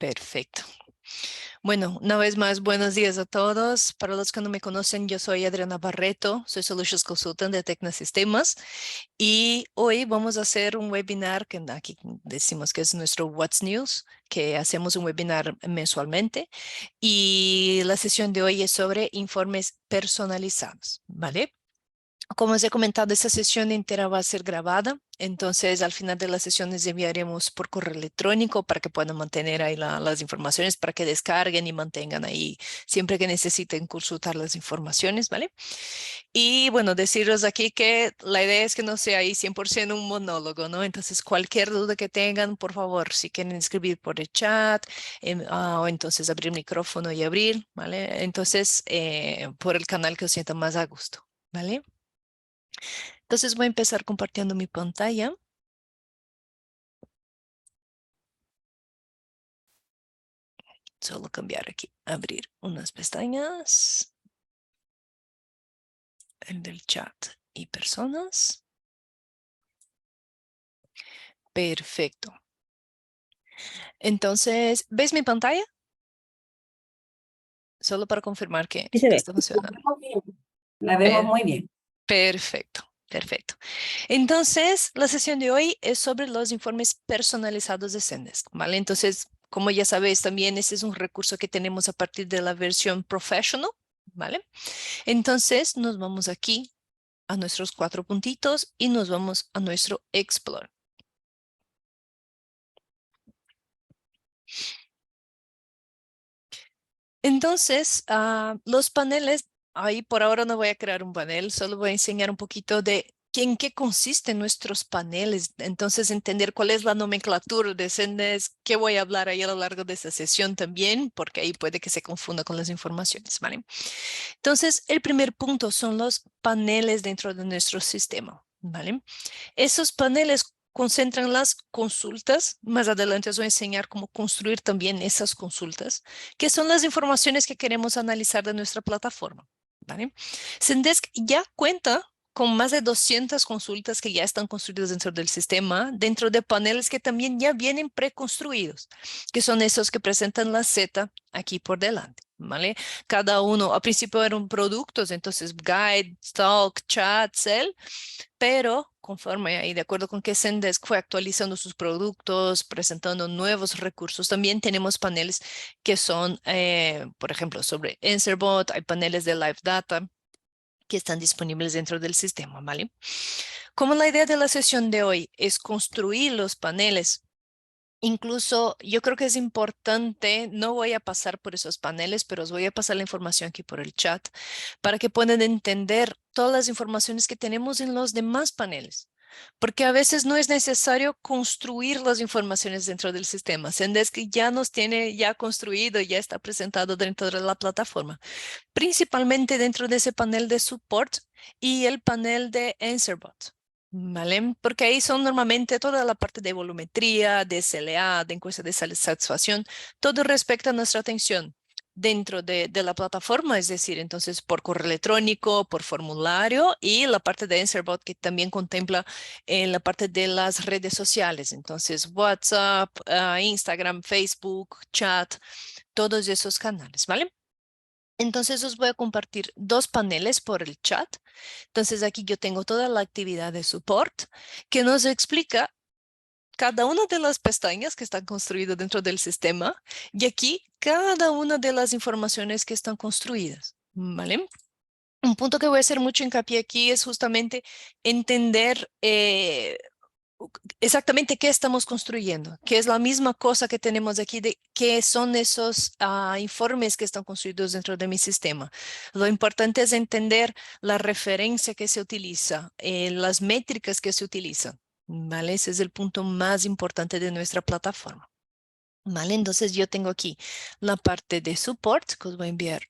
Perfecto. Bueno, una vez más, buenos días a todos. Para los que no me conocen, yo soy Adriana Barreto, soy Solutions Consultant de Tecnosistemas y hoy vamos a hacer un webinar que aquí decimos que es nuestro What's News, que hacemos un webinar mensualmente y la sesión de hoy es sobre informes personalizados, ¿vale? Como os he comentado, esta sesión entera va a ser grabada, entonces al final de la sesión les enviaremos por correo electrónico para que puedan mantener ahí las informaciones, para que descarguen y mantengan ahí siempre que necesiten consultar las informaciones, ¿vale? Y bueno, deciros aquí que la idea es que no sea ahí 100% un monólogo, ¿no? Entonces cualquier duda que tengan, por favor, si quieren escribir por el chat o entonces abrir micrófono y abrir, ¿vale? Entonces por el canal que os sienta más a gusto, ¿vale? Entonces voy a empezar compartiendo mi pantalla. Solo cambiar aquí, abrir unas pestañas, el del chat y personas. Perfecto. Entonces, ¿ves mi pantalla? Solo para confirmar Sí se que ve. está funcionando. La vemos muy bien. Perfecto, perfecto. Entonces, la sesión de hoy es sobre los informes personalizados de Zendesk, ¿vale? Entonces, como ya sabéis, también este es un recurso que tenemos a partir de la versión Professional, ¿vale? Entonces, nos vamos aquí a nuestros 4 puntitos y nos vamos a nuestro Explore. Entonces, los paneles, ahí por ahora no voy a crear un panel, solo voy a enseñar un poquito de en qué consisten nuestros paneles. Entonces, entender cuál es la nomenclatura de Zendesk, qué voy a hablar ahí a lo largo de esta sesión también, porque ahí puede que se confunda con las informaciones, ¿vale? Entonces, el primer punto son los paneles dentro de nuestro sistema, ¿vale? Esos paneles concentran las consultas. Más adelante os voy a enseñar cómo construir también esas consultas, que son las informaciones que queremos analizar de nuestra plataforma, ¿vale? Zendesk ya cuenta con más de 200 consultas que ya están construidas dentro del sistema, dentro de paneles que también ya vienen preconstruidos, que son esos que presentan la Z aquí por delante, ¿vale? Cada uno, al principio eran productos, entonces Guide, Talk, Chat, Cell, pero conforme ahí, de acuerdo con que Zendesk fue actualizando sus productos, presentando nuevos recursos, también tenemos paneles que son, por ejemplo, sobre Answerbot, hay paneles de Live Data que están disponibles dentro del sistema, ¿vale? Como la idea de la sesión de hoy es construir los paneles. Incluso yo creo que es importante, no voy a pasar por esos paneles, pero os voy a pasar la información aquí por el chat para que puedan entender todas las informaciones que tenemos en los demás paneles. Porque a veces no es necesario construir las informaciones dentro del sistema. Zendesk ya nos tiene ya construido, ya está presentado dentro de la plataforma, principalmente dentro de ese panel de support y el panel de Answerbot. ¿Vale? Porque ahí son normalmente toda la parte de volumetría, de SLA, de encuesta de satisfacción, todo respecto a nuestra atención dentro de la plataforma, es decir, entonces por correo electrónico, por formulario y la parte de Answerbot que también contempla en la parte de las redes sociales, entonces WhatsApp, Instagram, Facebook, chat, todos esos canales, ¿vale? Entonces os voy a compartir 2 paneles por el chat. Entonces aquí yo tengo toda la actividad de support que nos explica cada una de las pestañas que están construidas dentro del sistema y aquí cada una de las informaciones que están construidas, ¿vale? Un punto que voy a hacer mucho hincapié aquí es justamente entender exactamente qué estamos construyendo, que es la misma cosa que tenemos aquí de qué son esos informes que están construidos dentro de mi sistema. Lo importante es entender la referencia que se utiliza, las métricas que se utilizan, ¿vale? Ese es el punto más importante de nuestra plataforma, ¿vale? Entonces yo tengo aquí la parte de support que os voy a enviar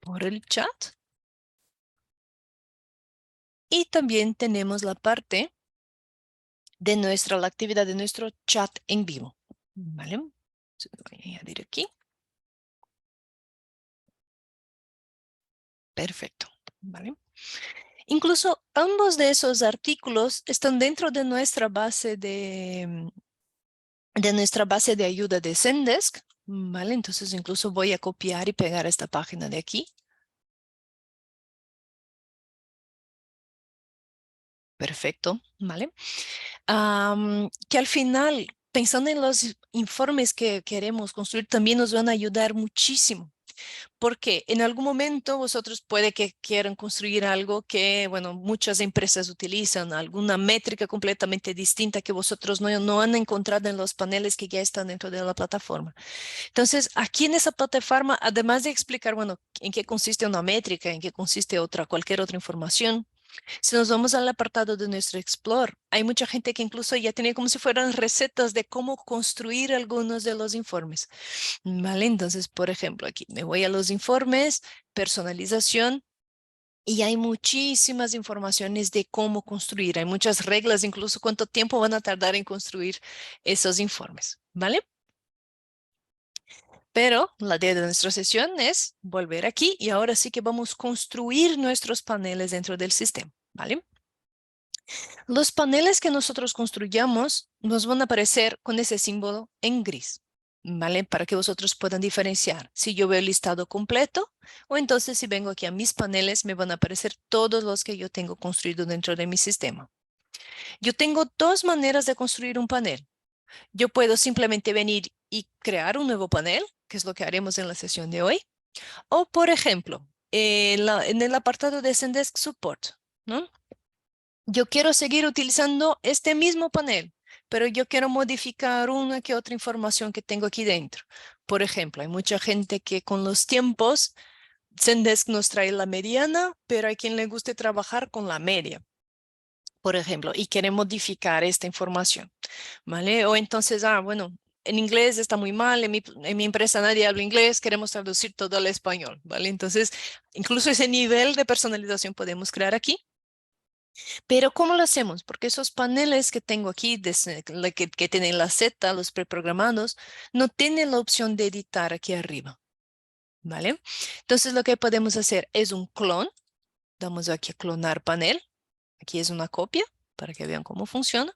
por el chat y también tenemos la parte de la actividad de nuestro chat en vivo, ¿vale? Entonces, voy a añadir aquí. Perfecto, ¿vale? Incluso ambos de esos artículos están dentro de nuestra base de nuestra base de ayuda de Zendesk, ¿Vale? Entonces incluso voy a copiar y pegar esta página de aquí. Perfecto, ¿vale? Que al final, pensando en los informes que queremos construir, también nos van a ayudar muchísimo. Porque en algún momento vosotros puede que quieran construir algo que, bueno, muchas empresas utilizan, alguna métrica completamente distinta que vosotros no han encontrado en los paneles que ya están dentro de la plataforma. Entonces, aquí en esa plataforma, además de explicar, bueno, en qué consiste una métrica, en qué consiste cualquier otra información, si nos vamos al apartado de nuestro Explore, hay mucha gente que incluso ya tiene como si fueran recetas de cómo construir algunos de los informes. Vale, entonces, por ejemplo, aquí me voy a los informes, personalización, y hay muchísimas informaciones de cómo construir. Hay muchas reglas, incluso cuánto tiempo van a tardar en construir esos informes. ¿Vale? Pero la idea de nuestra sesión es volver aquí y ahora sí que vamos a construir nuestros paneles dentro del sistema. ¿Vale? Los paneles que nosotros construyamos nos van a aparecer con ese símbolo en gris, ¿vale? Para que vosotros puedan diferenciar si yo veo el listado completo o entonces si vengo aquí a mis paneles me van a aparecer todos los que yo tengo construido dentro de mi sistema. Yo tengo dos maneras de construir un panel. Yo puedo simplemente venir y crear un nuevo panel, que es lo que haremos en la sesión de hoy. O, por ejemplo, en el apartado de Zendesk Support, ¿no? Yo quiero seguir utilizando este mismo panel, pero yo quiero modificar una que otra información que tengo aquí dentro. Por ejemplo, hay mucha gente que con los tiempos, Zendesk nos trae la mediana, pero hay quien le guste trabajar con la media, por ejemplo, y quiere modificar esta información, ¿vale? O entonces, bueno, en inglés está muy mal, en mi empresa nadie habla inglés, queremos traducir todo al español, ¿vale? Entonces, incluso ese nivel de personalización podemos crear aquí. Pero ¿cómo lo hacemos? Porque esos paneles que tengo aquí, que tienen la Z, los preprogramados, no tienen la opción de editar aquí arriba, ¿vale? Entonces lo que podemos hacer es un clon. Damos aquí a clonar panel. Aquí es una copia para que vean cómo funciona.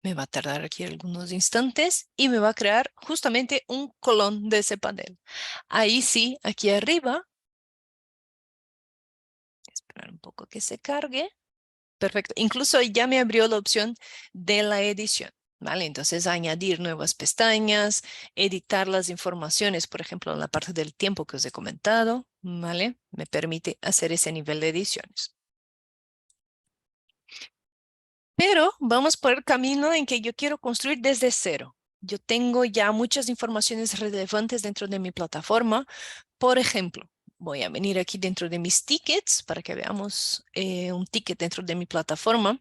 Me va a tardar aquí algunos instantes y me va a crear justamente un clon de ese panel. Ahí sí, aquí arriba, esperar un poco que se cargue. Perfecto. Incluso ya me abrió la opción de la edición, ¿vale? Entonces, añadir nuevas pestañas, editar las informaciones, por ejemplo, en la parte del tiempo que os he comentado, ¿vale? Me permite hacer ese nivel de ediciones. Pero vamos por el camino en que yo quiero construir desde cero. Yo tengo ya muchas informaciones relevantes dentro de mi plataforma. Por ejemplo, voy a venir aquí dentro de mis tickets para que veamos un ticket dentro de mi plataforma.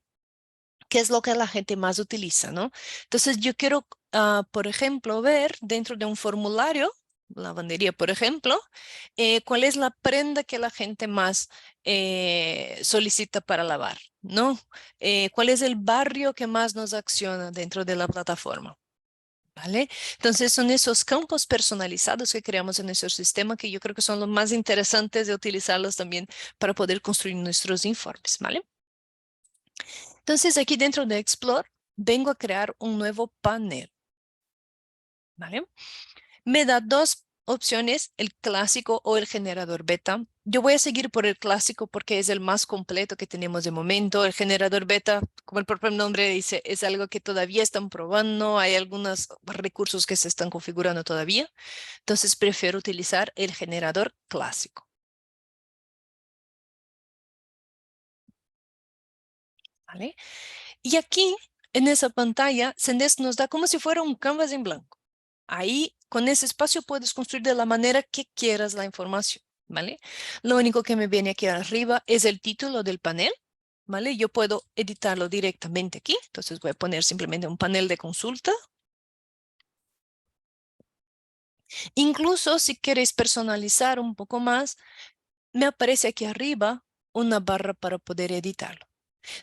¿Qué es lo que la gente más utiliza, no? Entonces yo quiero, por ejemplo, ver dentro de un formulario, lavandería, por ejemplo, cuál es la prenda que la gente más solicita para lavar, ¿no? ¿Cuál es el barrio que más nos acciona dentro de la plataforma? ¿Vale? Entonces son esos campos personalizados que creamos en nuestro sistema que yo creo que son los más interesantes de utilizarlos también para poder construir nuestros informes, ¿vale? Entonces aquí dentro de Explore vengo a crear un nuevo panel, ¿vale? Me da dos opciones, el clásico o el generador beta. Yo voy a seguir por el clásico porque es el más completo que tenemos de momento. El generador beta, como el propio nombre dice, es algo que todavía están probando. Hay algunos recursos que se están configurando todavía. Entonces prefiero utilizar el generador clásico, ¿vale? Y aquí, en esa pantalla, Zendesk nos da como si fuera un canvas en blanco. Ahí, con ese espacio, puedes construir de la manera que quieras la información, ¿vale? Lo único que me viene aquí arriba es el título del panel, ¿vale? Yo puedo editarlo directamente aquí. Entonces voy a poner simplemente un panel de consulta. Incluso si queréis personalizar un poco más, me aparece aquí arriba una barra para poder editarlo.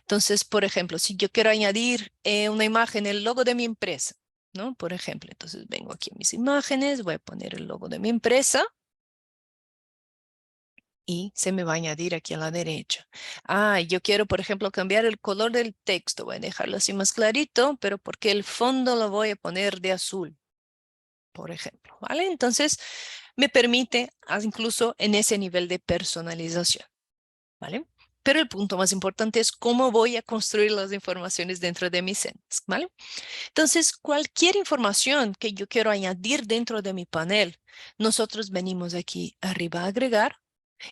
Entonces, por ejemplo, si yo quiero añadir una imagen, el logo de mi empresa, ¿no? Por ejemplo, entonces vengo aquí a mis imágenes, voy a poner el logo de mi empresa y se me va a añadir aquí a la derecha. Yo quiero, por ejemplo, cambiar el color del texto. Voy a dejarlo así más clarito, pero porque el fondo lo voy a poner de azul, por ejemplo, ¿vale? Entonces, me permite incluso en ese nivel de personalización, ¿vale? Pero el punto más importante es cómo voy a construir las informaciones dentro de mi Zendesk, ¿vale? Entonces, cualquier información que yo quiero añadir dentro de mi panel, nosotros venimos aquí arriba a agregar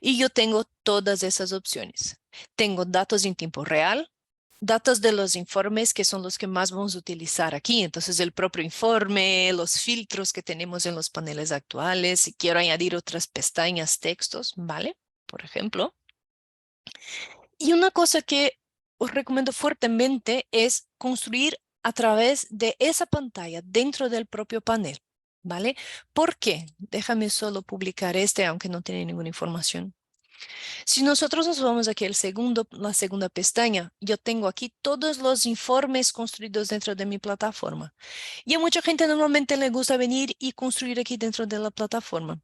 y yo tengo todas esas opciones. Tengo datos en tiempo real, datos de los informes que son los que más vamos a utilizar aquí. Entonces, el propio informe, los filtros que tenemos en los paneles actuales. Si quiero añadir otras pestañas, textos, ¿vale? Por ejemplo. Y una cosa que os recomiendo fuertemente es construir a través de esa pantalla dentro del propio panel, ¿vale? ¿Por qué? Déjame solo publicar aunque no tiene ninguna información. Si nosotros nos vamos aquí la segunda pestaña, yo tengo aquí todos los informes construidos dentro de mi plataforma. Y a mucha gente normalmente le gusta venir y construir aquí dentro de la plataforma.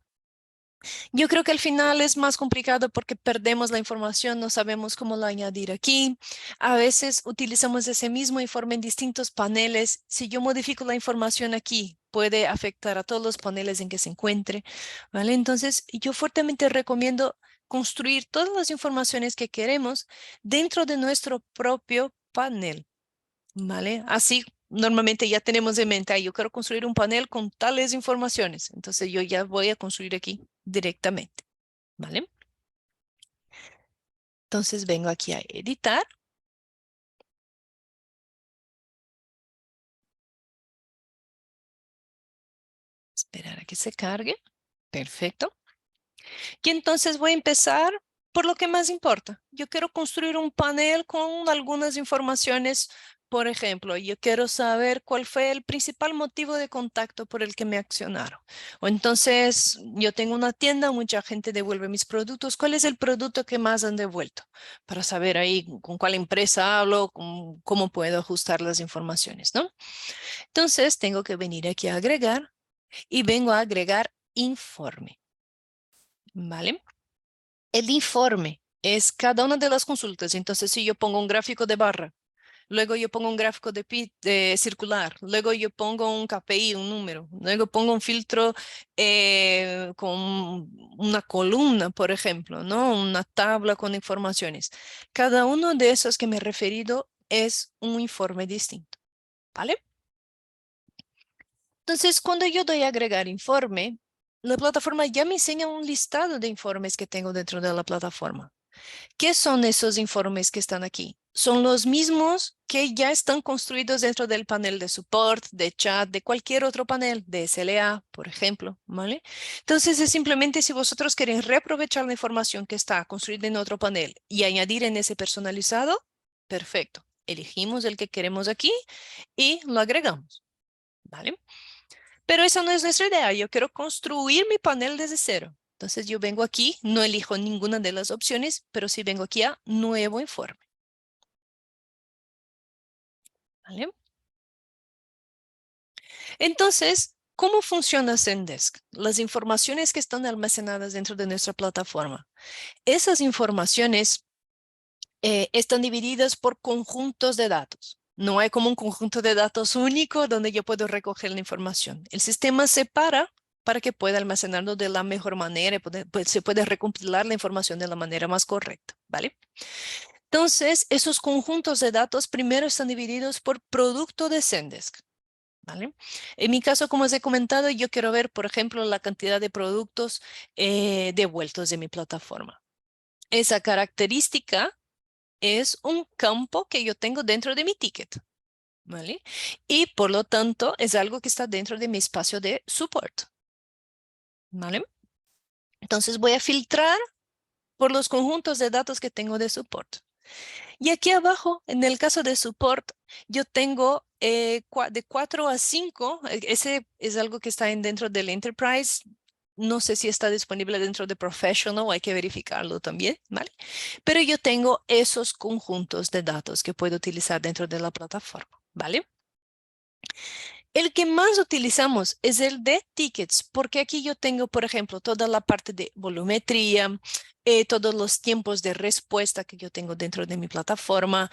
Yo creo que al final es más complicado porque perdemos la información, no sabemos cómo la añadir aquí. A veces utilizamos ese mismo informe en distintos paneles. Si yo modifico la información aquí, puede afectar a todos los paneles en que se encuentre, ¿vale? Entonces, yo fuertemente recomiendo construir todas las informaciones que queremos dentro de nuestro propio panel, ¿vale? Así normalmente ya tenemos en mente, yo quiero construir un panel con tales informaciones. Entonces yo ya voy a construir aquí directamente, ¿vale? Entonces vengo aquí a editar. Esperar a que se cargue. Perfecto. Y entonces voy a empezar por lo que más importa. Yo quiero construir un panel con algunas informaciones. Por ejemplo, yo quiero saber cuál fue el principal motivo de contacto por el que me accionaron. O entonces, yo tengo una tienda, mucha gente devuelve mis productos. ¿Cuál es el producto que más han devuelto? Para saber ahí con cuál empresa hablo, cómo puedo ajustar las informaciones, ¿no? Entonces, tengo que venir aquí a agregar y vengo a agregar informe, ¿vale? El informe es cada una de las consultas. Entonces, si yo pongo un gráfico de barra, luego yo pongo un gráfico de circular, luego yo pongo un KPI, un número, luego pongo un filtro con una columna, por ejemplo, ¿no? Una tabla con informaciones. Cada uno de esos que me he referido es un informe distinto, ¿vale? Entonces, cuando yo doy a agregar informe, la plataforma ya me enseña un listado de informes que tengo dentro de la plataforma. ¿Qué son esos informes que están aquí? Son los mismos que ya están construidos dentro del panel de support, de chat, de cualquier otro panel, de SLA, por ejemplo, ¿vale? Entonces, es simplemente si vosotros queréis reaprovechar la información que está construida en otro panel y añadir en ese personalizado, perfecto. Elegimos el que queremos aquí y lo agregamos, ¿vale? Pero esa no es nuestra idea. Yo quiero construir mi panel desde cero. Entonces yo vengo aquí, no elijo ninguna de las opciones, pero sí vengo aquí a nuevo informe. ¿Vale? Entonces, ¿cómo funciona Zendesk? Las informaciones que están almacenadas dentro de nuestra plataforma. Esas informaciones están divididas por conjuntos de datos. No hay como un conjunto de datos único donde yo puedo recoger la información. El sistema separa para que pueda almacenarlo de la mejor manera, se puede recompilar la información de la manera más correcta, ¿vale? Entonces, esos conjuntos de datos primero están divididos por producto de Zendesk, ¿vale? En mi caso, como os he comentado, yo quiero ver, por ejemplo, la cantidad de productos devueltos de mi plataforma. Esa característica es un campo que yo tengo dentro de mi ticket, ¿vale? Y por lo tanto es algo que está dentro de mi espacio de support, ¿vale? Entonces voy a filtrar por los conjuntos de datos que tengo de support. Y aquí abajo, en el caso de support, yo tengo de 4 a 5. Ese es algo que está dentro del Enterprise. No sé si está disponible dentro de Professional, hay que verificarlo también, ¿vale? Pero yo tengo esos conjuntos de datos que puedo utilizar dentro de la plataforma, ¿vale? El que más utilizamos es el de tickets, porque aquí yo tengo, por ejemplo, toda la parte de volumetría, todos los tiempos de respuesta que yo tengo dentro de mi plataforma,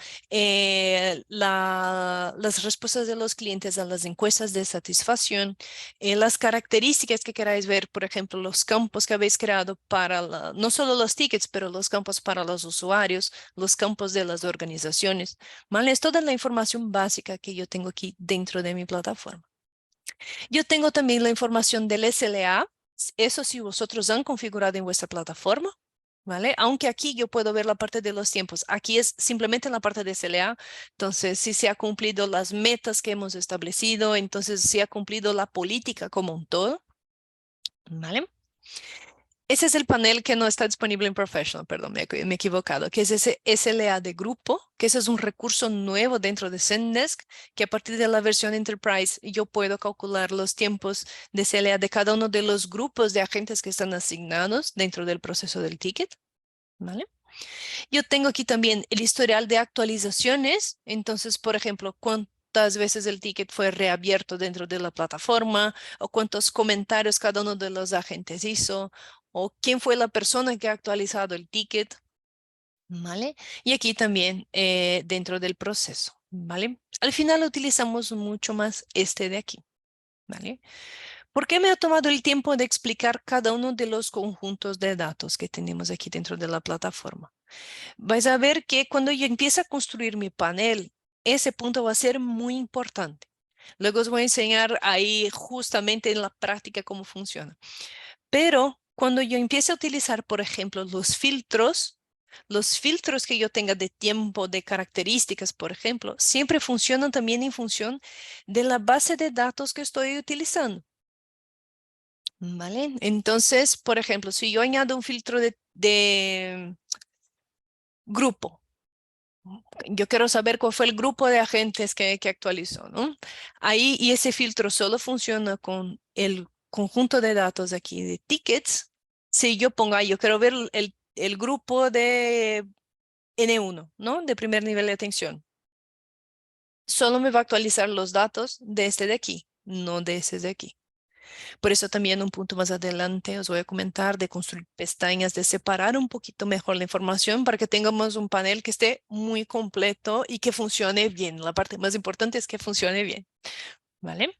las respuestas de los clientes a las encuestas de satisfacción, las características que queráis ver, por ejemplo, los campos que habéis creado para no solo los tickets, pero los campos para los usuarios, los campos de las organizaciones, ¿vale? Es toda la información básica que yo tengo aquí dentro de mi plataforma. Yo tengo también la información del SLA, eso si vosotros han configurado en vuestra plataforma, ¿vale? Aunque aquí yo puedo ver la parte de los tiempos. Aquí es simplemente en la parte de SLA. Entonces, si se ha cumplido las metas que hemos establecido, entonces si ha cumplido la política como un todo, ¿vale? Ese es el panel que no está disponible en Professional, perdón, me he equivocado, que es ese SLA de grupo, que ese es un recurso nuevo dentro de Zendesk, que a partir de la versión Enterprise yo puedo calcular los tiempos de SLA de cada uno de los grupos de agentes que están asignados dentro del proceso del ticket, ¿vale? Yo tengo aquí también el historial de actualizaciones. Entonces, por ejemplo, cuántas veces el ticket fue reabierto dentro de la plataforma o cuántos comentarios cada uno de los agentes hizo o quién fue la persona que ha actualizado el ticket, ¿vale? Y aquí también dentro del proceso, ¿vale? Al final utilizamos mucho más este de aquí, ¿vale? ¿Por qué me ha tomado el tiempo de explicar cada uno de los conjuntos de datos que tenemos aquí dentro de la plataforma? Vais a ver que cuando yo empiece a construir mi panel, ese punto va a ser muy importante. Luego os voy a enseñar ahí justamente en la práctica cómo funciona. Pero cuando yo empiece a utilizar, por ejemplo, los filtros que yo tenga de tiempo, de características, por ejemplo, siempre funcionan también en función de la base de datos que estoy utilizando. ¿Vale? Entonces, por ejemplo, si yo añado un filtro de grupo, yo quiero saber cuál fue el grupo de agentes que actualizó, ¿no? Ahí, y ese filtro solo funciona con el conjunto de datos aquí de tickets. Si yo pongo ahí, yo quiero ver el grupo de N1, ¿no? De primer nivel de atención. Solo me va a actualizar los datos de este de aquí, no de ese de aquí. Por eso también un punto más adelante os voy a comentar de construir pestañas, de separar un poquito mejor la información para que tengamos un panel que esté muy completo y que funcione bien. La parte más importante es que funcione bien, ¿vale?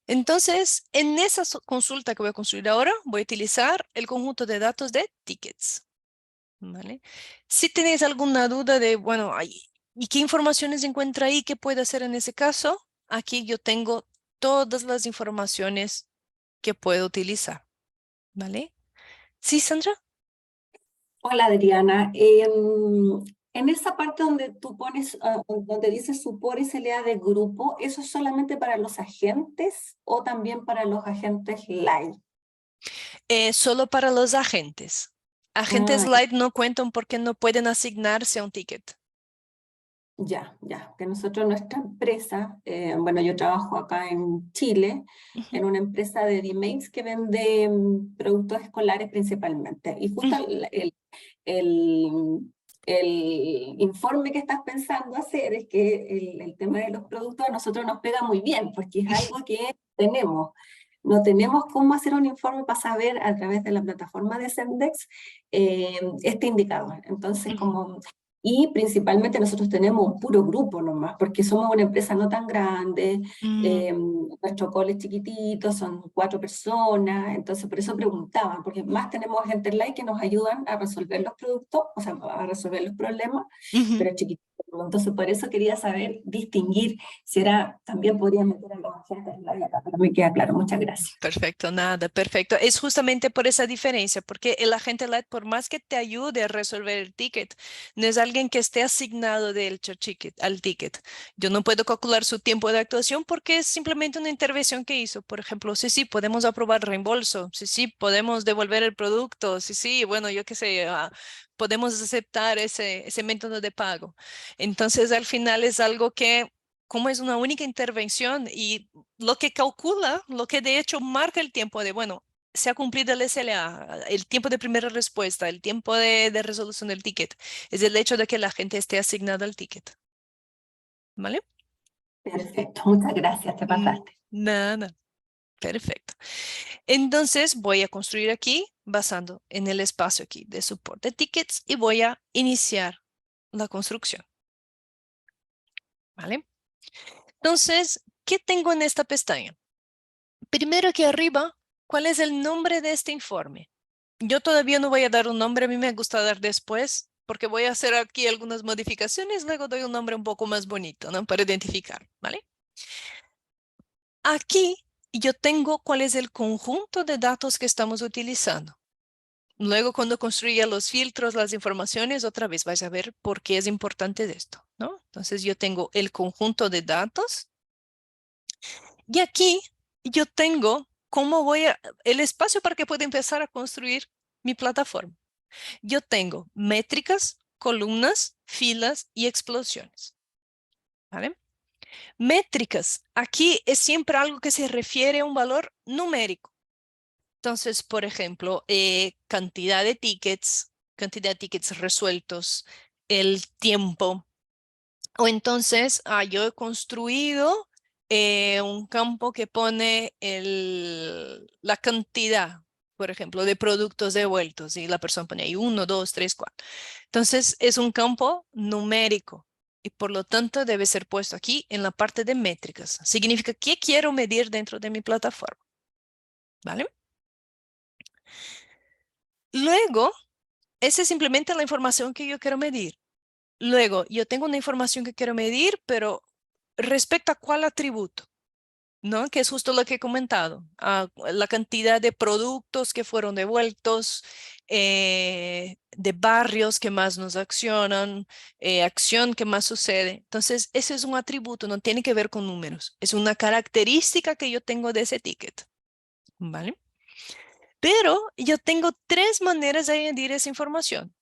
Entonces, en esa consulta que voy a construir ahora, voy a utilizar el conjunto de datos de tickets, ¿vale? Si tenéis alguna duda de, bueno, ¿y qué informaciones encuentra ahí? ¿Qué puede hacer en ese caso? Aquí yo tengo todas las informaciones que puedo utilizar, ¿vale? ¿Sí, Sandra? Hola, Adriana. En esa parte donde tú pones, donde dice support SLA de grupo, ¿eso es solamente para los agentes o también para los agentes live? Solo para los agentes. Agentes Ah, light no cuentan porque no pueden asignarse a un ticket. ya, que nosotros, nuestra empresa, bueno, yo trabajo acá en Chile, Ujú, en una empresa de domains que vende productos escolares principalmente. Y justo ujú, el, el informe que estás pensando hacer es que el tema de los productos a nosotros nos pega muy bien, porque es algo que tenemos. No tenemos cómo hacer un informe para saber a través de la plataforma de Sendex este indicador. Entonces, ujú, y principalmente nosotros tenemos un puro grupo nomás, porque somos una empresa no tan grande, mm, nuestro call es chiquitito, son 4 personas, entonces por eso preguntaban, porque más tenemos gente live que nos ayudan a resolver los productos, o sea, a resolver los problemas, ujú. pero es chiquitito. Entonces por eso quería saber, distinguir si era, también podría meter a los agentes live acá, pero me queda claro, muchas gracias. Perfecto, nada, perfecto. Es justamente por esa diferencia, porque el agente light, por más que te ayude a resolver el ticket, no es alguien que esté asignado al ticket. Yo no puedo calcular su tiempo de actuación porque es simplemente una intervención que hizo. Por ejemplo, sí, podemos aprobar reembolso, sí, podemos devolver el producto, sí, bueno, yo qué sé, podemos aceptar ese método de pago. Entonces, al final es algo que, como es una única intervención y lo que calcula, lo que de hecho marca el tiempo de, bueno, se ha cumplido el SLA, el tiempo de primera respuesta, el tiempo de resolución del ticket, es el hecho de que la gente esté asignada al ticket, ¿vale? Perfecto, muchas gracias, te pasaste. Nada. Perfecto. Entonces voy a construir aquí basando en el espacio aquí de soporte tickets y voy a iniciar la construcción. ¿Vale? Entonces, ¿qué tengo en esta pestaña? Primero aquí arriba, ¿cuál es el nombre de este informe? Yo todavía no voy a dar un nombre, a mí me gusta dar después, porque voy a hacer aquí algunas modificaciones, luego doy un nombre un poco más bonito, ¿no? Para identificar, ¿vale? Aquí yo tengo cuál es el conjunto de datos que estamos utilizando. Luego, cuando construya los filtros, las informaciones, otra vez vais a ver por qué es importante esto, ¿no? Entonces, yo tengo el conjunto de datos y aquí yo tengo el espacio para que pueda empezar a construir mi plataforma. Yo tengo métricas, columnas, filas y explosiones, ¿vale? Métricas, aquí es siempre algo que se refiere a un valor numérico. Entonces, por ejemplo, cantidad de tickets resueltos, el tiempo. O entonces, yo he construido un campo que pone la cantidad, por ejemplo, de productos devueltos y la persona pone ahí 1, 2, 3, 4. Entonces, es un campo numérico y por lo tanto debe ser puesto aquí en la parte de métricas. Significa qué quiero medir dentro de mi plataforma, ¿vale? Luego, esa es simplemente la información que yo quiero medir. Luego, yo tengo una información que quiero medir, pero respecto a cuál atributo, ¿no? Que es justo lo que he comentado. La cantidad de productos que fueron devueltos, de barrios que más nos accionan, acción que más sucede. Entonces, ese es un atributo, no tiene que ver con números. Es una característica que yo tengo de ese ticket, ¿vale? Pero yo tengo tres maneras de añadir esa información.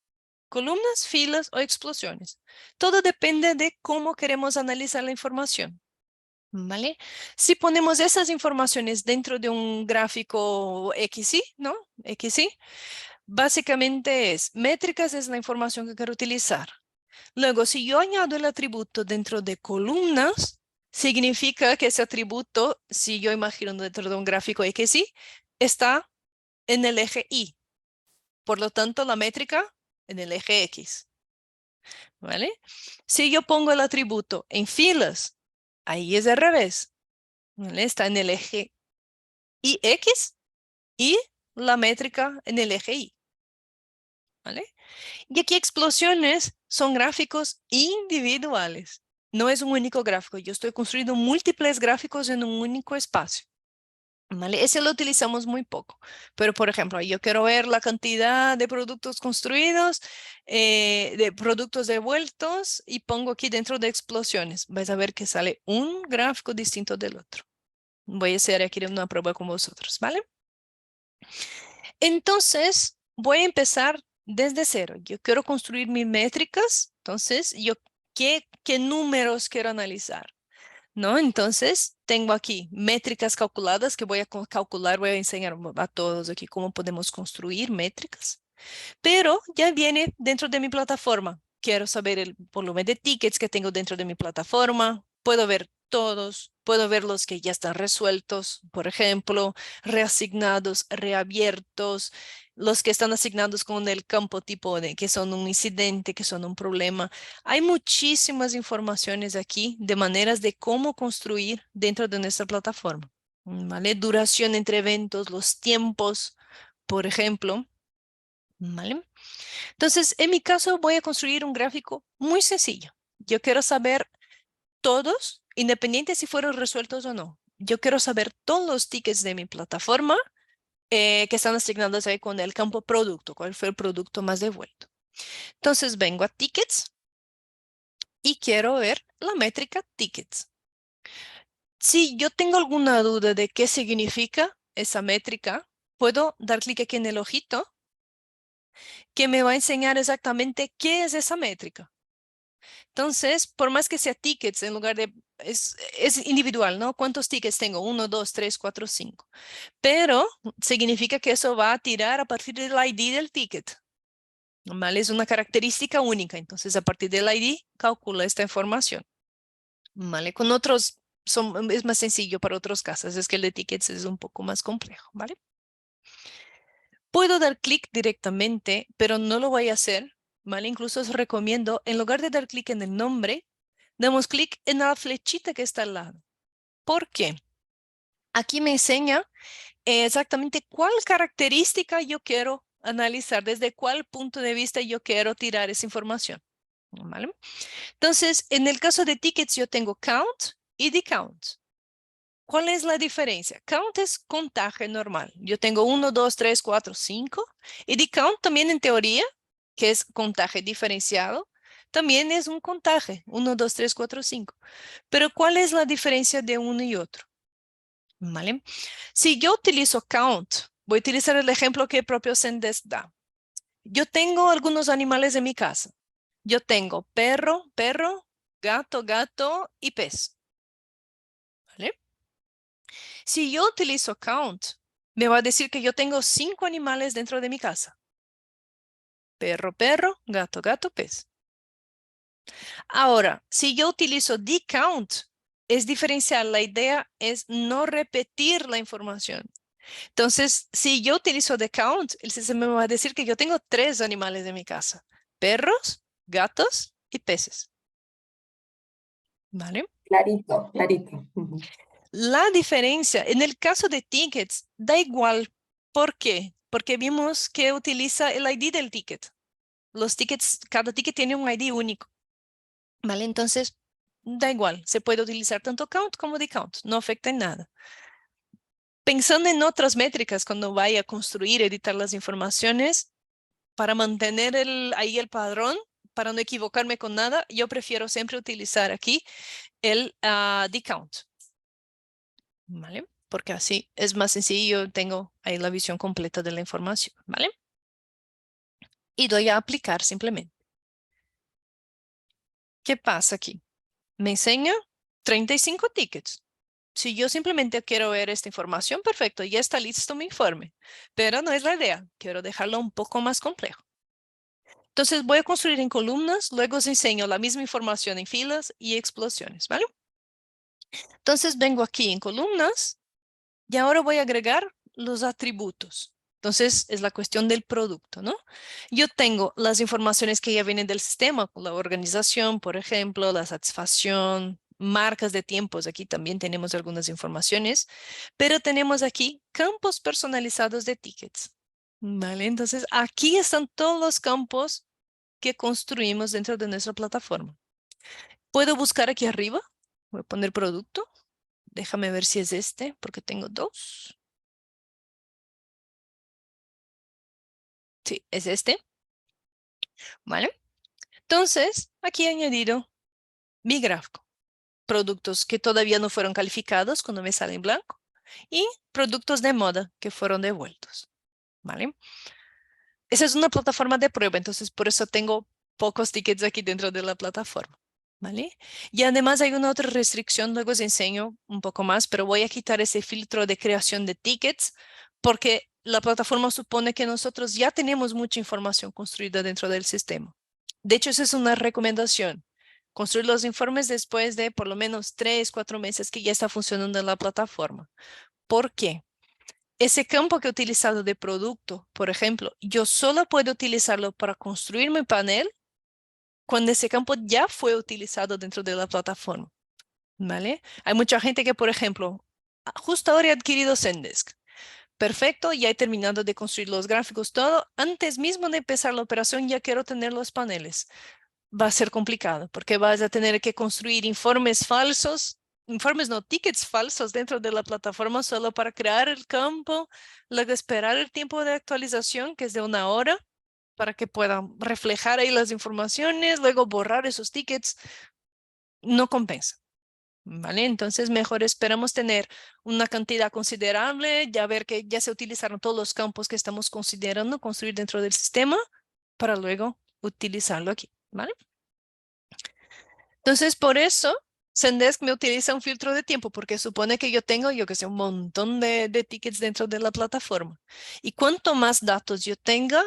Columnas, filas o explosiones. Todo depende de cómo queremos analizar la información, ¿vale? Si ponemos esas informaciones dentro de un gráfico XY, ¿no? XY, básicamente métricas es la información que quiero utilizar. Luego, si yo añado el atributo dentro de columnas, significa que ese atributo, si yo imagino dentro de un gráfico XY, está en el eje Y. Por lo tanto, la métrica en el eje X. ¿Vale? Si yo pongo el atributo en filas, ahí es al revés, ¿vale? Está en el eje IX y la métrica en el eje Y, ¿vale? Y aquí explosiones son gráficos individuales. No es un único gráfico. Yo estoy construyendo múltiples gráficos en un único espacio. ¿Vale? Ese lo utilizamos muy poco, pero por ejemplo, yo quiero ver la cantidad de productos construidos, de productos devueltos y pongo aquí dentro de explosiones. Vais a ver que sale un gráfico distinto del otro. Voy a hacer aquí una prueba con vosotros, ¿vale? Entonces, voy a empezar desde cero. Yo quiero construir mis métricas, entonces, ¿qué números quiero analizar? ¿No? Entonces, tengo aquí métricas calculadas que voy a calcular, voy a enseñar a todos aquí cómo podemos construir métricas, pero ya viene dentro de mi plataforma. Quiero saber el volumen de tickets que tengo dentro de mi plataforma, puedo ver todos, puedo ver los que ya están resueltos, por ejemplo, reasignados, reabiertos, los que están asignados con el campo tipo de que son un incidente, que son un problema. Hay muchísimas informaciones aquí de maneras de cómo construir dentro de nuestra plataforma, ¿vale? Duración entre eventos, los tiempos, por ejemplo, ¿vale? Entonces, en mi caso, voy a construir un gráfico muy sencillo. Yo quiero saber todos, independiente si fueron resueltos o no. Yo quiero saber todos los tickets de mi plataforma que están asignados ahí con el campo producto, cuál fue el producto más devuelto. Entonces, vengo a tickets y quiero ver la métrica tickets. Si yo tengo alguna duda de qué significa esa métrica, puedo dar clic aquí en el ojito que me va a enseñar exactamente qué es esa métrica. Entonces, por más que sea tickets, en lugar de, es individual, ¿no? ¿Cuántos tickets tengo? 1, 2, 3, 4, 5. Pero significa que eso va a tirar a partir del ID del ticket, ¿vale? Es una característica única. Entonces, a partir del ID, calcula esta información, ¿vale? Con otros es más sencillo para otros casos. Es que el de tickets es un poco más complejo, ¿vale? Puedo dar clic directamente, pero no lo voy a hacer, ¿vale? Incluso os recomiendo, en lugar de dar clic en el nombre, damos clic en la flechita que está al lado. ¿Por qué? Aquí me enseña exactamente cuál característica yo quiero analizar, desde cuál punto de vista yo quiero tirar esa información, ¿vale? Entonces, en el caso de tickets, yo tengo count y decount. ¿Cuál es la diferencia? Count es contaje normal. Yo tengo 1, 2, 3, 4, 5. Y decount también en teoría, que es contaje diferenciado, también es un contaje. 1, 2, 3, 4, 5. Pero ¿cuál es la diferencia de uno y otro? ¿Vale? Si yo utilizo count, voy a utilizar el ejemplo que el propio Zendesk da. Yo tengo algunos animales en mi casa. Yo tengo perro, perro, gato, gato y pez. ¿Vale? Si yo utilizo count, me va a decir que yo tengo 5 animales dentro de mi casa. Perro, perro, gato, gato, pez. Ahora, si yo utilizo decount, es diferenciar. La idea es no repetir la información. Entonces, si yo utilizo decount, el sistema me va a decir que yo tengo 3 animales en mi casa. Perros, gatos y peces. ¿Vale? Clarito, clarito. Ujú. La diferencia, en el caso de tickets, da igual. ¿Por qué? Porque vimos que utiliza el ID del ticket. Los tickets, cada ticket tiene un ID único. ¿Vale? Entonces, da igual. Se puede utilizar tanto count como decount. No afecta en nada. Pensando en otras métricas, cuando vaya a construir, editar las informaciones, para mantener ahí el padrón, para no equivocarme con nada, yo prefiero siempre utilizar aquí el decount. ¿Vale? Porque así es más sencillo, tengo ahí la visión completa de la información, ¿vale? Y doy a aplicar simplemente. ¿Qué pasa aquí? Me enseña 35 tickets. Si yo simplemente quiero ver esta información, perfecto, ya está listo mi informe. Pero no es la idea, quiero dejarlo un poco más complejo. Entonces voy a construir en columnas, luego os enseño la misma información en filas y explosiones, ¿vale? Entonces vengo aquí en columnas y ahora voy a agregar los atributos. Entonces es la cuestión del producto, ¿no? Yo tengo las informaciones que ya vienen del sistema, la organización, por ejemplo, la satisfacción, marcas de tiempos. Aquí también tenemos algunas informaciones, pero tenemos aquí campos personalizados de tickets. ¿Vale? Entonces aquí están todos los campos que construimos dentro de nuestra plataforma. Puedo buscar aquí arriba. Voy a poner producto. Déjame ver si es este, porque tengo 2. Sí, es este. ¿Vale? Entonces, aquí he añadido mi gráfico. Productos que todavía no fueron calificados cuando me sale en blanco. Y productos de moda que fueron devueltos. ¿Vale? Esa es una plataforma de prueba, entonces por eso tengo pocos tickets aquí dentro de la plataforma. ¿Vale? Y además hay una otra restricción, luego os enseño un poco más, pero voy a quitar ese filtro de creación de tickets porque la plataforma supone que nosotros ya tenemos mucha información construida dentro del sistema. De hecho, esa es una recomendación. Construir los informes después de por lo menos 3, 4 meses que ya está funcionando en la plataforma. ¿Por qué? Ese campo que he utilizado de producto, por ejemplo, yo solo puedo utilizarlo para construir mi panel cuando ese campo ya fue utilizado dentro de la plataforma, ¿vale? Hay mucha gente que, por ejemplo, justo ahora he adquirido Zendesk. Perfecto, ya he terminado de construir los gráficos, todo. Antes mismo de empezar la operación ya quiero tener los paneles. Va a ser complicado porque vas a tener que construir informes falsos, informes no, tickets falsos dentro de la plataforma solo para crear el campo, luego esperar el tiempo de actualización, que es de 1 hora, para que puedan reflejar ahí las informaciones, luego borrar esos tickets, no compensa. ¿Vale? Entonces mejor esperamos tener una cantidad considerable, ya ver que ya se utilizaron todos los campos que estamos considerando construir dentro del sistema para luego utilizarlo aquí. ¿Vale? Entonces por eso Zendesk me utiliza un filtro de tiempo porque supone que yo tengo, yo que sé, un montón de tickets dentro de la plataforma. Y cuanto más datos yo tenga,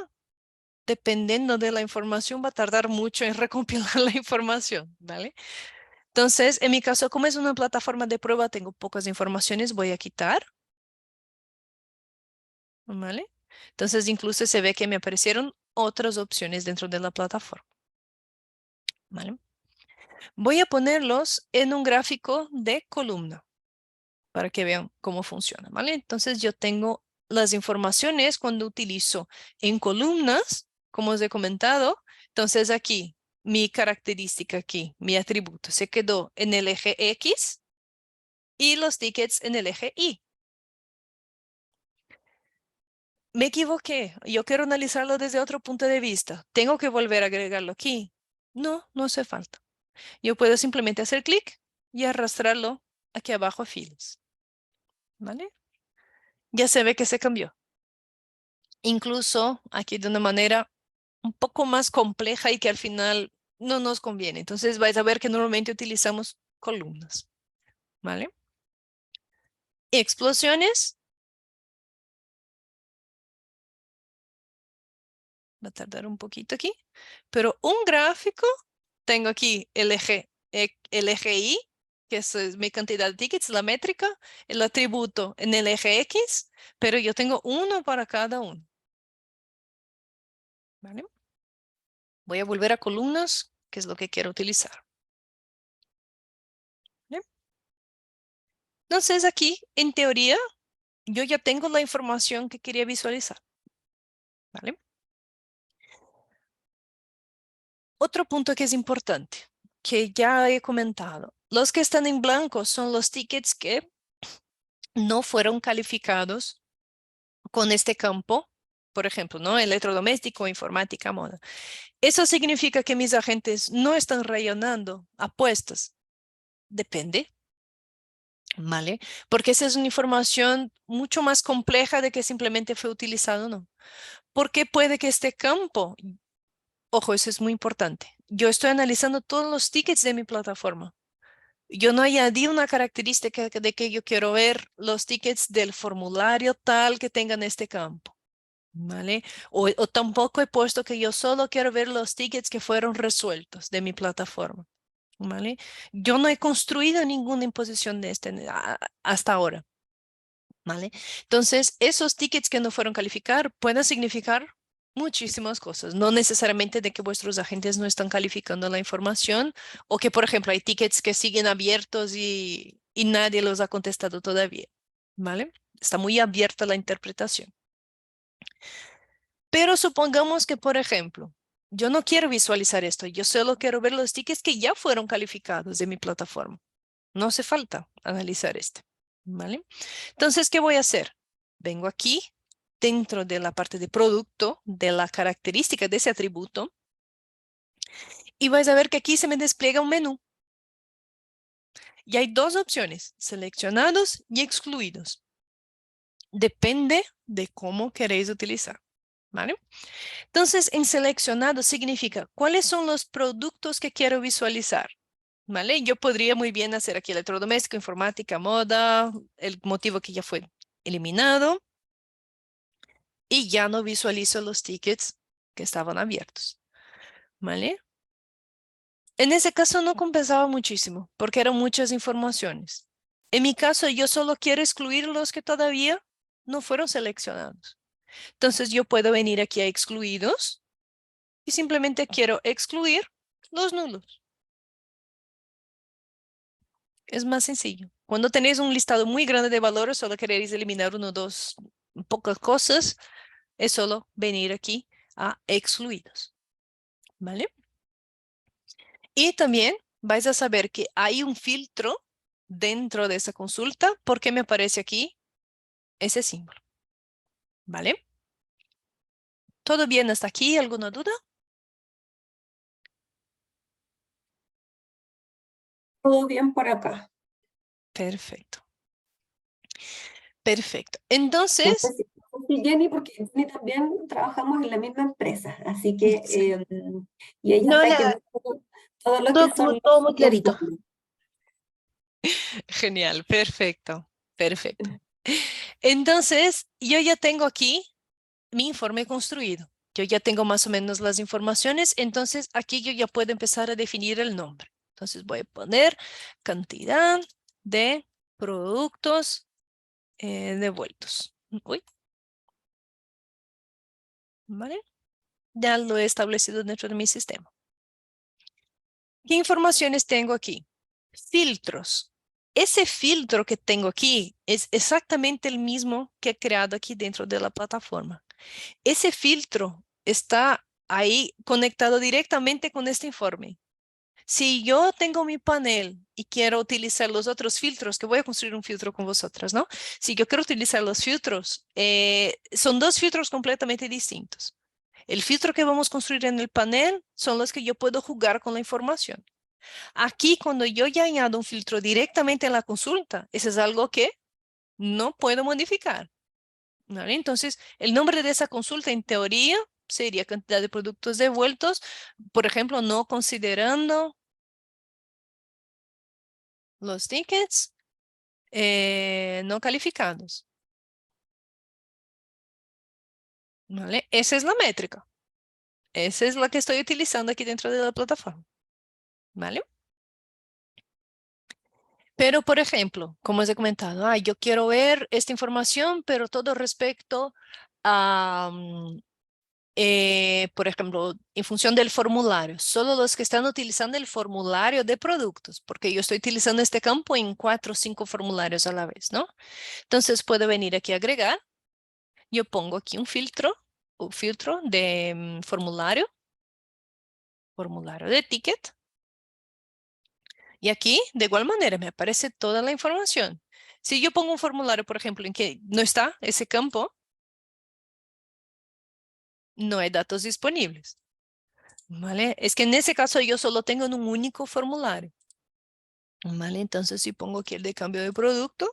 dependiendo de la información, va a tardar mucho en recopilar la información, ¿vale? Entonces, en mi caso, como es una plataforma de prueba, tengo pocas informaciones, voy a quitar, ¿vale? Entonces, incluso se ve que me aparecieron otras opciones dentro de la plataforma, ¿vale? Voy a ponerlos en un gráfico de columna para que vean cómo funciona, ¿vale? Entonces, yo tengo las informaciones cuando utilizo en columnas, como os he comentado. Entonces, aquí, mi característica aquí, mi atributo, se quedó en el eje X y los tickets en el eje Y. Me equivoqué. Yo quiero analizarlo desde otro punto de vista. ¿Tengo que volver a agregarlo aquí? No, no hace falta. Yo puedo simplemente hacer clic y arrastrarlo aquí abajo a filas, ¿vale? Ya se ve que se cambió. Incluso aquí de una manera un poco más compleja y que al final no nos conviene. Entonces vais a ver que normalmente utilizamos columnas, ¿vale? Explosiones. Va a tardar un poquito aquí, pero un gráfico, tengo aquí el eje Y, que es mi cantidad de tickets, la métrica, el atributo en el eje X, pero yo tengo uno para cada uno, ¿vale? Voy a volver a columnas, que es lo que quiero utilizar, ¿vale? Entonces aquí, en teoría, yo ya tengo la información que quería visualizar, ¿vale? Otro punto que es importante, que ya he comentado. Los que están en blanco son los tickets que no fueron calificados con este campo, por ejemplo, ¿no? Electrodoméstico, informática, moda. Eso significa que mis agentes no están rellenando apuestas. Depende, ¿vale? Porque esa es una información mucho más compleja de que simplemente fue utilizado o no. Porque puede que este campo, ojo, eso es muy importante. Yo estoy analizando todos los tickets de mi plataforma. Yo no añadí una característica de que yo quiero ver los tickets del formulario tal que tengan este campo, ¿vale? O tampoco he puesto que yo solo quiero ver los tickets que fueron resueltos de mi plataforma, ¿vale? Yo no he construido ninguna imposición de hasta ahora, ¿vale? Entonces, esos tickets que no fueron calificar pueden significar muchísimas cosas, no necesariamente de que vuestros agentes no están calificando la información o que, por ejemplo, hay tickets que siguen abiertos y nadie los ha contestado todavía, ¿vale? Está muy abierta la interpretación. Pero supongamos que, por ejemplo, yo no quiero visualizar esto, yo solo quiero ver los tickets que ya fueron calificados de mi plataforma. No hace falta analizar este, ¿vale? Entonces, ¿qué voy a hacer? Vengo aquí, dentro de la parte de producto, de la característica de ese atributo, y vais a ver que aquí se me despliega un menú. Y hay dos opciones, seleccionados y excluidos. Depende de cómo queréis utilizar, ¿vale? Entonces, en seleccionado significa cuáles son los productos que quiero visualizar, ¿vale? Yo podría muy bien hacer aquí electrodoméstico, informática, moda, el motivo que ya fue eliminado y ya no visualizo los tickets que estaban abiertos, ¿vale? En ese caso no compensaba muchísimo porque eran muchas informaciones. En mi caso, yo solo quiero excluir los que todavía no fueron seleccionados. Entonces, yo puedo venir aquí a excluidos y simplemente quiero excluir los nulos. Es más sencillo. Cuando tenéis un listado muy grande de valores, solo queréis eliminar uno o dos pocas cosas, es solo venir aquí a excluidos, ¿vale? Y también vais a saber que hay un filtro dentro de esa consulta porque me aparece aquí ese símbolo, ¿vale? ¿Todo bien hasta aquí? ¿Alguna duda? Todo bien por acá. Perfecto. Perfecto. No Entonces, sé si Jenny, porque Jenny también trabajamos en la misma empresa, así que, sí. y ella No, está que nada, ve todo lo que son todo muy los clarito. números. Genial, perfecto, perfecto. Entonces, yo ya tengo aquí mi informe construido. Yo ya tengo más o menos las informaciones, entonces aquí yo ya puedo empezar a definir el nombre. Entonces voy a poner cantidad de productos devueltos. Uy, ¿vale? Ya lo he establecido dentro de mi sistema. ¿Qué informaciones tengo aquí? Filtros. Ese filtro que tengo aquí es exactamente el mismo que he creado aquí dentro de la plataforma. Ese filtro está ahí conectado directamente con este informe. Si yo tengo mi panel y quiero utilizar los otros filtros, que voy a construir un filtro con vosotras, ¿no? Si yo quiero utilizar los filtros, son dos filtros completamente distintos. El filtro que vamos a construir en el panel son los que yo puedo jugar con la información. Aquí, cuando yo ya añado un filtro directamente en la consulta, eso es algo que no puedo modificar, ¿vale? Entonces, el nombre de esa consulta, en teoría, sería cantidad de productos devueltos, por ejemplo, no considerando los tickets no calificados, ¿vale? Esa es la métrica. Esa es la que estoy utilizando aquí dentro de la plataforma, ¿vale? Pero, por ejemplo, como os he comentado, yo quiero ver esta información, pero todo respecto a, por ejemplo, en función del formulario, solo los que están utilizando el formulario de productos, porque yo estoy utilizando este campo en 4 o 5 formularios a la vez, ¿no? Entonces puedo venir aquí a agregar, yo pongo aquí un filtro de formulario de ticket, y aquí de igual manera me aparece toda la información. Si yo pongo un formulario, por ejemplo, en que no está ese campo, no hay datos disponibles, ¿vale? Es que en ese caso yo solo tengo en un único formulario, ¿vale? Entonces si pongo aquí el de cambio de producto,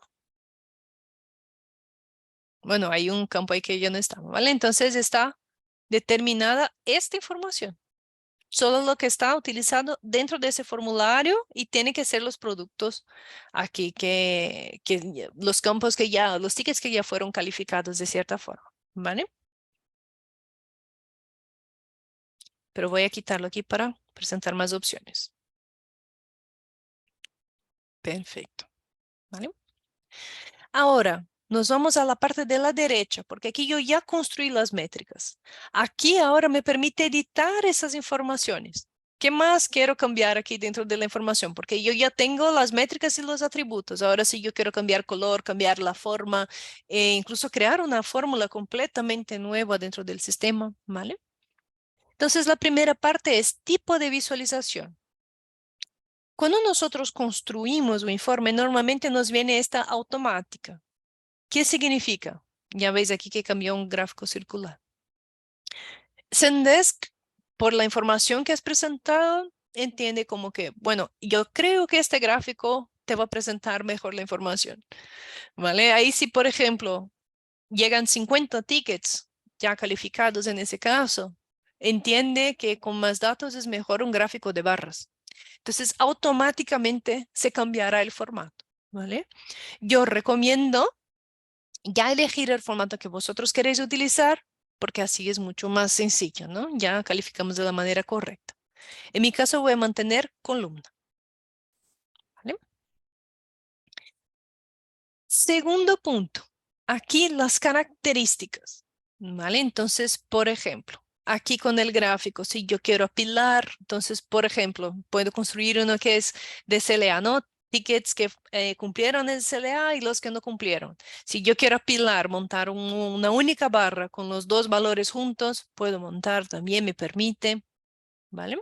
bueno, hay un campo ahí que ya no está, ¿vale? Entonces está determinada esta información. Solo lo que está utilizado dentro de ese formulario y tiene que ser los productos aquí los campos que ya, los tickets que ya fueron calificados de cierta forma, ¿vale? Pero voy a quitarlo aquí para presentar más opciones. Perfecto, ¿vale? Ahora, nos vamos a la parte de la derecha, porque aquí yo ya construí las métricas. Aquí ahora me permite editar esas informaciones. ¿Qué más quiero cambiar aquí dentro de la información? Porque yo ya tengo las métricas y los atributos. Ahora sí yo quiero cambiar color, cambiar la forma, incluso crear una fórmula completamente nueva dentro del sistema, ¿vale? Entonces, la primera parte es tipo de visualización. Cuando nosotros construimos un informe, normalmente nos viene esta automática. ¿Qué significa? Ya veis aquí que cambió un gráfico circular. Zendesk, por la información que has presentado, entiende como que, bueno, yo creo que este gráfico te va a presentar mejor la información, ¿vale? Ahí sí, por ejemplo, llegan 50 tickets ya calificados en ese caso, entiende que con más datos es mejor un gráfico de barras. Entonces, automáticamente se cambiará el formato, ¿vale? Yo recomiendo ya elegir el formato que vosotros queréis utilizar, porque así es mucho más sencillo, ¿no? Ya calificamos de la manera correcta. En mi caso voy a mantener columna, ¿vale? Segundo punto, aquí las características, ¿vale? Entonces, por ejemplo, aquí con el gráfico, si yo quiero apilar, entonces, por ejemplo, puedo construir uno que es de CLA, ¿no? Tickets que cumplieron el CLA y los que no cumplieron. Si yo quiero apilar, montar una única barra con los dos valores juntos, puedo montar, también me permite, ¿vale?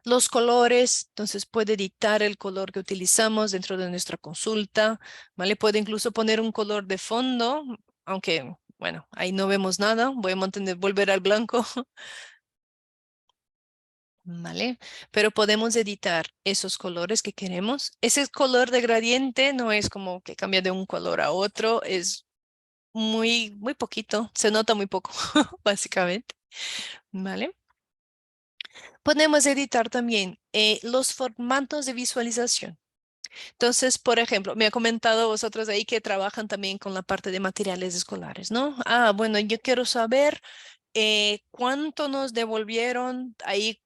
Los colores, entonces puede editar el color que utilizamos dentro de nuestra consulta, ¿vale? Puede incluso poner un color de fondo, aunque, bueno, ahí no vemos nada. Voy a volver al blanco, ¿vale? Pero podemos editar esos colores que queremos. Ese color de gradiente no es como que cambia de un color a otro, es muy poquito, se nota muy poco, básicamente, ¿vale? Podemos editar también los formatos de visualización. Entonces, por ejemplo, me ha comentado vosotros ahí que trabajan también con la parte de materiales escolares, ¿no? Bueno, yo quiero saber cuánto nos devolvieron ahí,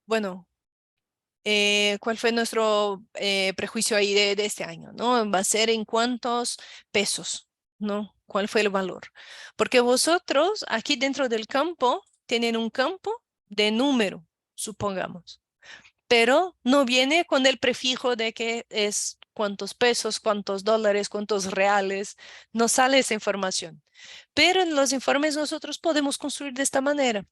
bueno, ¿Cuál fue nuestro prejuicio ahí de este año? ¿No? Va a ser en cuántos pesos, ¿no? ¿Cuál fue el valor? Porque vosotros aquí dentro del campo tienen un campo de número, supongamos, pero no viene con el prefijo de que es cuántos pesos, cuántos dólares, cuántos reales, no sale esa información. Pero en los informes nosotros podemos construir de esta manera.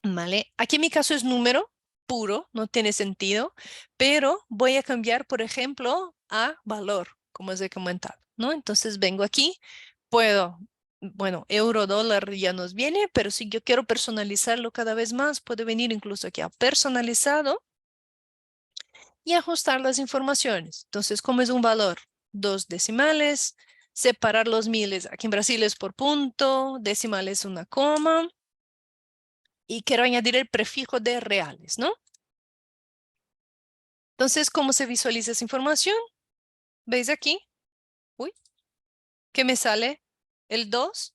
¿Vale? Aquí en mi caso es número puro, no tiene sentido, pero voy a cambiar, por ejemplo, a valor, como os he comentado, ¿no? Entonces vengo aquí, puedo, bueno, euro, dólar ya nos viene, pero si yo quiero personalizarlo cada vez más, puedo venir incluso aquí a personalizado y ajustar las informaciones. Entonces, ¿cómo es un valor? Dos decimales, separar los miles, aquí en Brasil es por punto, decimales una coma y quiero añadir el prefijo de reales, ¿no? Entonces, ¿cómo se visualiza esa información? ¿Veis aquí? Uy, que me sale el 2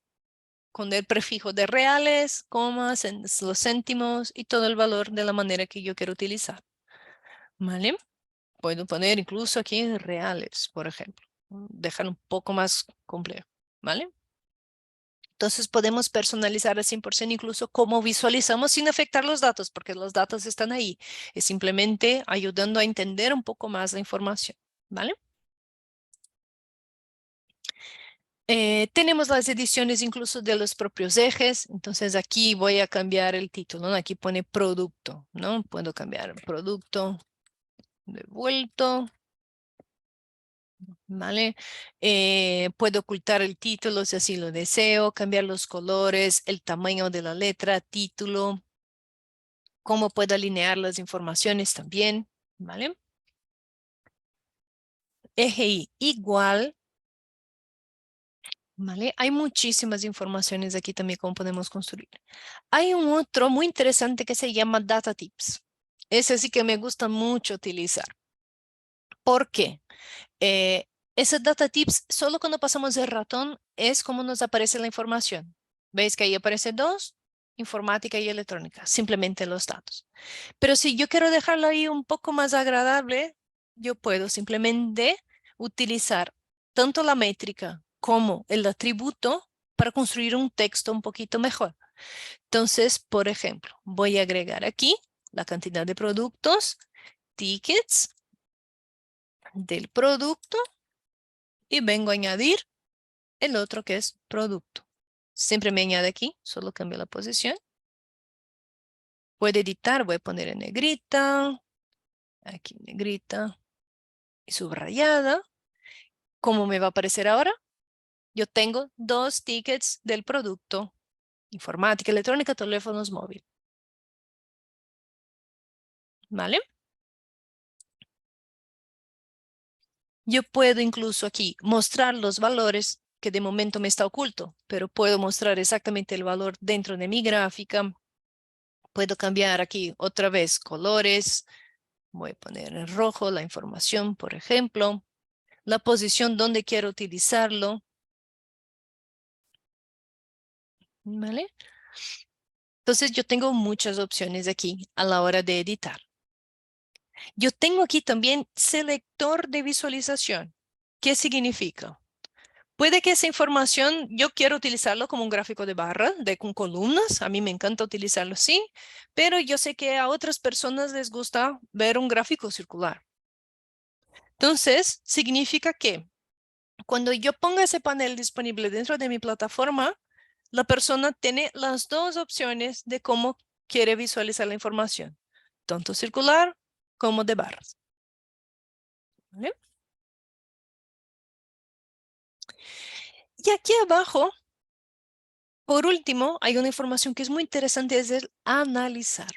con el prefijo de reales, comas, los céntimos y todo el valor de la manera que yo quiero utilizar. ¿Vale? Puedo poner incluso aquí reales, por ejemplo. Dejar un poco más complejo. ¿Vale? Entonces podemos personalizar al 100% incluso cómo visualizamos sin afectar los datos, porque los datos están ahí. Es simplemente ayudando a entender un poco más la información. ¿Vale? Tenemos las ediciones incluso de los propios ejes, entonces aquí voy a cambiar el título, ¿no? Aquí pone producto, ¿no? Puedo cambiar producto, devuelto, ¿vale? Puedo ocultar el título si así lo deseo, cambiar los colores, el tamaño de la letra, título, cómo puedo alinear las informaciones también, ¿vale? Eje I igual. ¿Vale? Hay muchísimas informaciones aquí también cómo podemos construir. Hay un otro muy interesante que se llama Data Tips. Ese sí que me gusta mucho utilizar. ¿Por qué? Eh, Esos Data Tips, solo cuando pasamos el ratón es como nos aparece la información. ¿Veis que ahí aparece dos? Informática y electrónica, simplemente los datos. Pero si yo quiero dejarlo ahí un poco más agradable, yo puedo simplemente utilizar tanto la métrica como el atributo para construir un texto un poquito mejor. Entonces, por ejemplo, voy a agregar aquí la cantidad de productos, tickets del producto y vengo a añadir el otro que es producto. Siempre me añade aquí, solo cambio la posición. Puedo editar, voy a poner en negrita, aquí negrita y subrayada. ¿Cómo me va a aparecer ahora? Yo tengo dos tickets del producto, informática, electrónica, teléfonos móviles. ¿Vale? Yo puedo incluso aquí mostrar los valores que de momento me está oculto, pero puedo mostrar exactamente el valor dentro de mi gráfica. Puedo cambiar aquí otra vez colores. Voy a poner en rojo la información, por ejemplo. La posición donde quiero utilizarlo. ¿Vale? Entonces yo tengo muchas opciones aquí a la hora de editar. Yo tengo aquí también selector de visualización. ¿Qué significa? Puede que esa información yo quiero utilizarlo como un gráfico de barra, con columnas. A mí me encanta utilizarlo así, pero yo sé que a otras personas les gusta ver un gráfico circular. Entonces, significa que cuando yo ponga ese panel disponible dentro de mi plataforma, la persona tiene las dos opciones de cómo quiere visualizar la información, tanto circular como de barras. ¿Vale? Y aquí abajo, por último, hay una información que es muy interesante, es el analizar.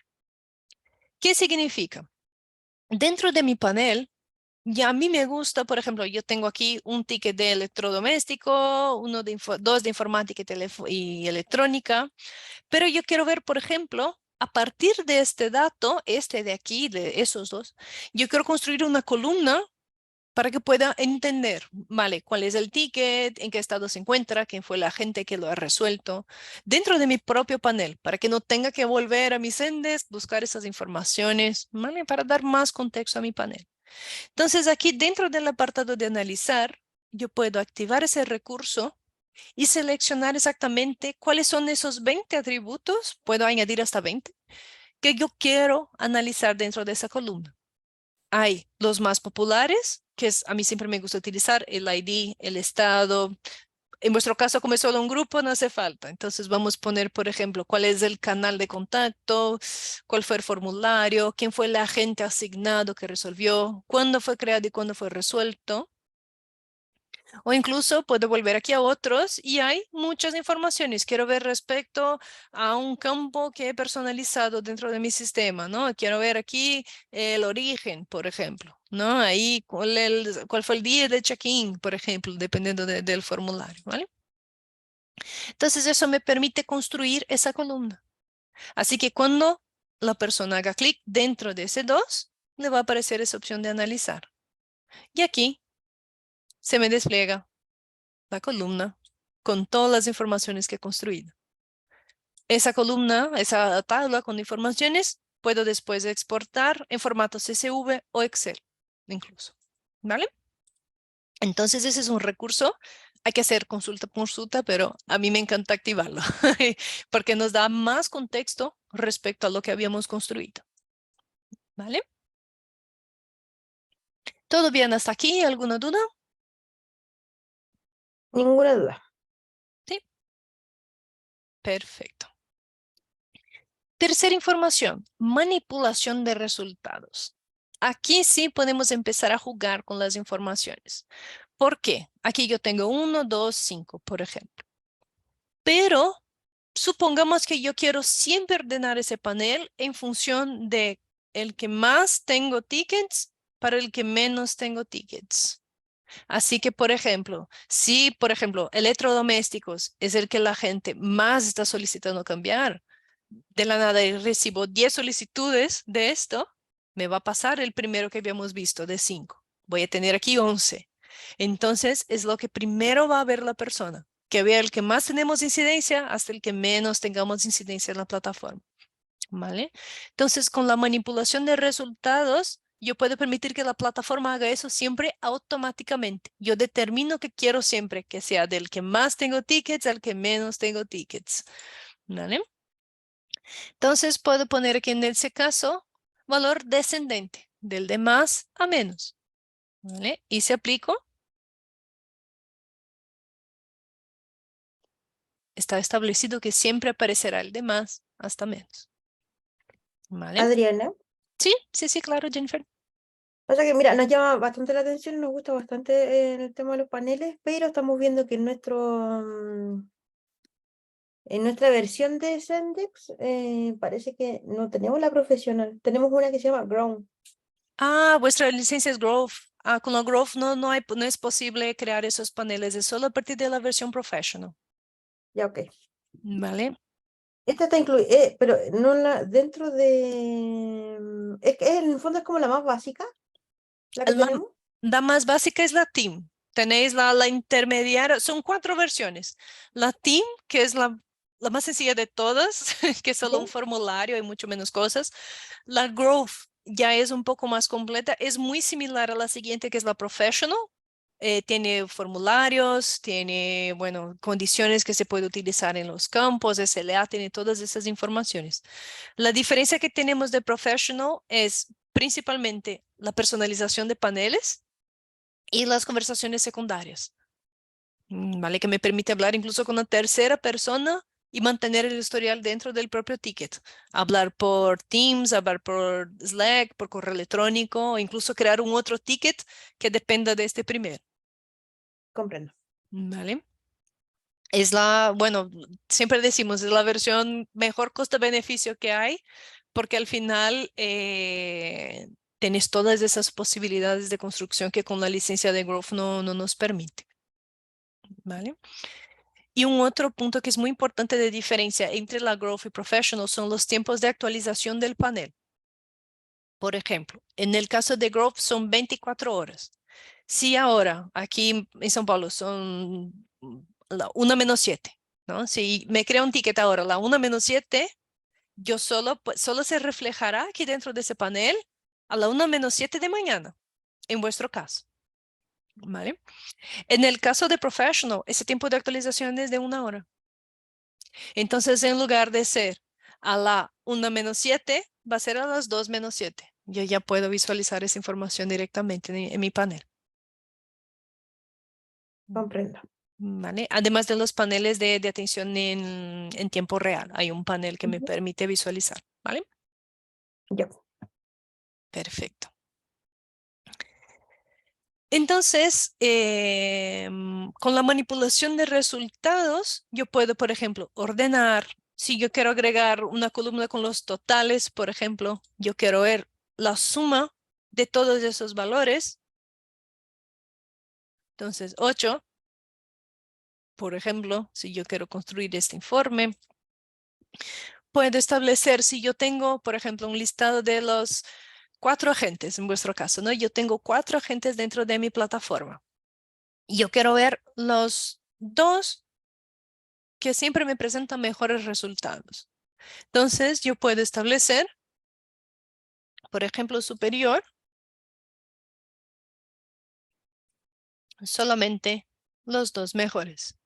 ¿Qué significa? Dentro de mi panel, ya a mí me gusta, por ejemplo, yo tengo aquí un ticket de electrodoméstico, dos de informática y electrónica, pero yo quiero ver, por ejemplo, a partir de este dato, este de aquí, de esos dos, yo quiero construir una columna para que pueda entender, vale, cuál es el ticket, en qué estado se encuentra, quién fue la gente que lo ha resuelto, dentro de mi propio panel, para que no tenga que volver a mis Zendesk, buscar esas informaciones, ¿vale? Para dar más contexto a mi panel. Entonces, aquí dentro del apartado de analizar, yo puedo activar ese recurso y seleccionar exactamente cuáles son esos 20 atributos, puedo añadir hasta 20, que yo quiero analizar dentro de esa columna. Hay los más populares, que es, a mí siempre me gusta utilizar el ID, el estado. En vuestro caso, como es solo un grupo, no hace falta. Entonces vamos a poner, por ejemplo, cuál es el canal de contacto, cuál fue el formulario, quién fue el agente asignado que resolvió, cuándo fue creado y cuándo fue resuelto. O incluso puedo volver aquí a otros y hay muchas informaciones. Quiero ver respecto a un campo que he personalizado dentro de mi sistema, ¿no? Quiero ver aquí el origen, por ejemplo, ¿no? Ahí cuál fue el día de check-in, por ejemplo, dependiendo del formulario, ¿vale? Entonces eso me permite construir esa columna. Así que cuando la persona haga clic dentro de ese 2, le va a aparecer esa opción de analizar. Y aquí se me despliega la columna con todas las informaciones que he construido. Esa columna, esa tabla con informaciones, puedo después exportar en formato CSV o Excel, incluso. ¿Vale? Entonces ese es un recurso. Hay que hacer consulta por consulta, pero a mí me encanta activarlo porque nos da más contexto respecto a lo que habíamos construido. ¿Vale? ¿Todo bien hasta aquí? ¿Alguna duda? Ninguna duda. Sí. Perfecto. Tercera información, manipulación de resultados. Aquí sí podemos empezar a jugar con las informaciones. ¿Por qué? Aquí yo tengo 1, 2, 5, por ejemplo. Pero supongamos que yo quiero siempre ordenar ese panel en función de el que más tengo tickets para el que menos tengo tickets. Así que, por ejemplo, si, por ejemplo, electrodomésticos es el que la gente más está solicitando cambiar, de la nada y recibo 10 solicitudes de esto, me va a pasar el primero que habíamos visto de 5. Voy a tener aquí 11. Entonces, es lo que primero va a ver la persona, que vea el que más tenemos incidencia hasta el que menos tengamos incidencia en la plataforma. ¿Vale? Entonces, con la manipulación de resultados, yo puedo permitir que la plataforma haga eso siempre automáticamente. Yo determino que quiero siempre que sea del que más tengo tickets al que menos tengo tickets. ¿Vale? Entonces puedo poner aquí en ese caso valor descendente, del de más a menos. ¿Vale? Y si aplico, está establecido que siempre aparecerá el de más hasta menos. ¿Vale? Adriana, Sí, sí, sí, claro, Jennifer. pasa que mira, nos llama bastante la atención, nos gusta bastante el tema de los paneles, pero estamos viendo que en nuestra versión de Sendex parece que no tenemos la profesional, tenemos una que se llama Ground. Ah, vuestra licencia es Grove. Ah, con la Grove no es posible crear esos paneles, es solo a partir de la versión professional. Ya, ok. ¿Vale? Esta está incluida, pero no dentro de... Es que en el fondo es como la más básica, la que La, tenemos. la más básica es la Team. Tenéis la intermediaria, son 4 versiones. La Team, que es la más sencilla de todas, que es solo un ¿Sí? formulario y mucho menos cosas. La Growth ya es un poco más completa, es muy similar a la siguiente, que es la Professional. Tiene formularios, tiene, bueno, condiciones que se puede utilizar en los campos, SLA, tiene todas esas informaciones. La diferencia que tenemos de Professional es principalmente la personalización de paneles y las conversaciones secundarias, ¿vale? Que me permite hablar incluso con una tercera persona y mantener el historial dentro del propio ticket. Hablar por Teams, hablar por Slack, por correo electrónico, o incluso crear un otro ticket que dependa de este primero, Comprendo. ¿vale? Bueno, siempre decimos, es la versión mejor costo-beneficio que hay, porque al final tienes todas esas posibilidades de construcción que con la licencia de Growth no nos permite, ¿vale? Y un otro punto que es muy importante de diferencia entre la Growth y Professional son los tiempos de actualización del panel. Por ejemplo, en el caso de Growth son 24 horas. Si ahora aquí en São Paulo son la 1:07, ¿no? Si me crea un ticket ahora, la 1:07, yo solo se reflejará aquí dentro de ese panel a la 1:07 de mañana, en vuestro caso, ¿vale? En el caso de Professional, ese tiempo de actualización es de 1 hora. Entonces, en lugar de ser a la 1:07, va a ser a las 2:07. Yo ya puedo visualizar esa información directamente en mi panel. Comprendo. ¿Vale? Además de los paneles de atención en tiempo real, hay un panel que me permite visualizar, ¿vale? Ya. Perfecto. Entonces, con la manipulación de resultados, yo puedo, por ejemplo, ordenar. Si yo quiero agregar una columna con los totales, por ejemplo, yo quiero ver la suma de todos esos valores. Entonces, 8, por ejemplo, si yo quiero construir este informe, puedo establecer si yo tengo, por ejemplo, un listado de los 4 agentes, en vuestro caso, ¿no? Yo tengo 4 agentes dentro de mi plataforma. Y yo quiero ver los 2 que siempre me presentan mejores resultados. Entonces, yo puedo establecer, por ejemplo, superior, solamente los 2 mejores,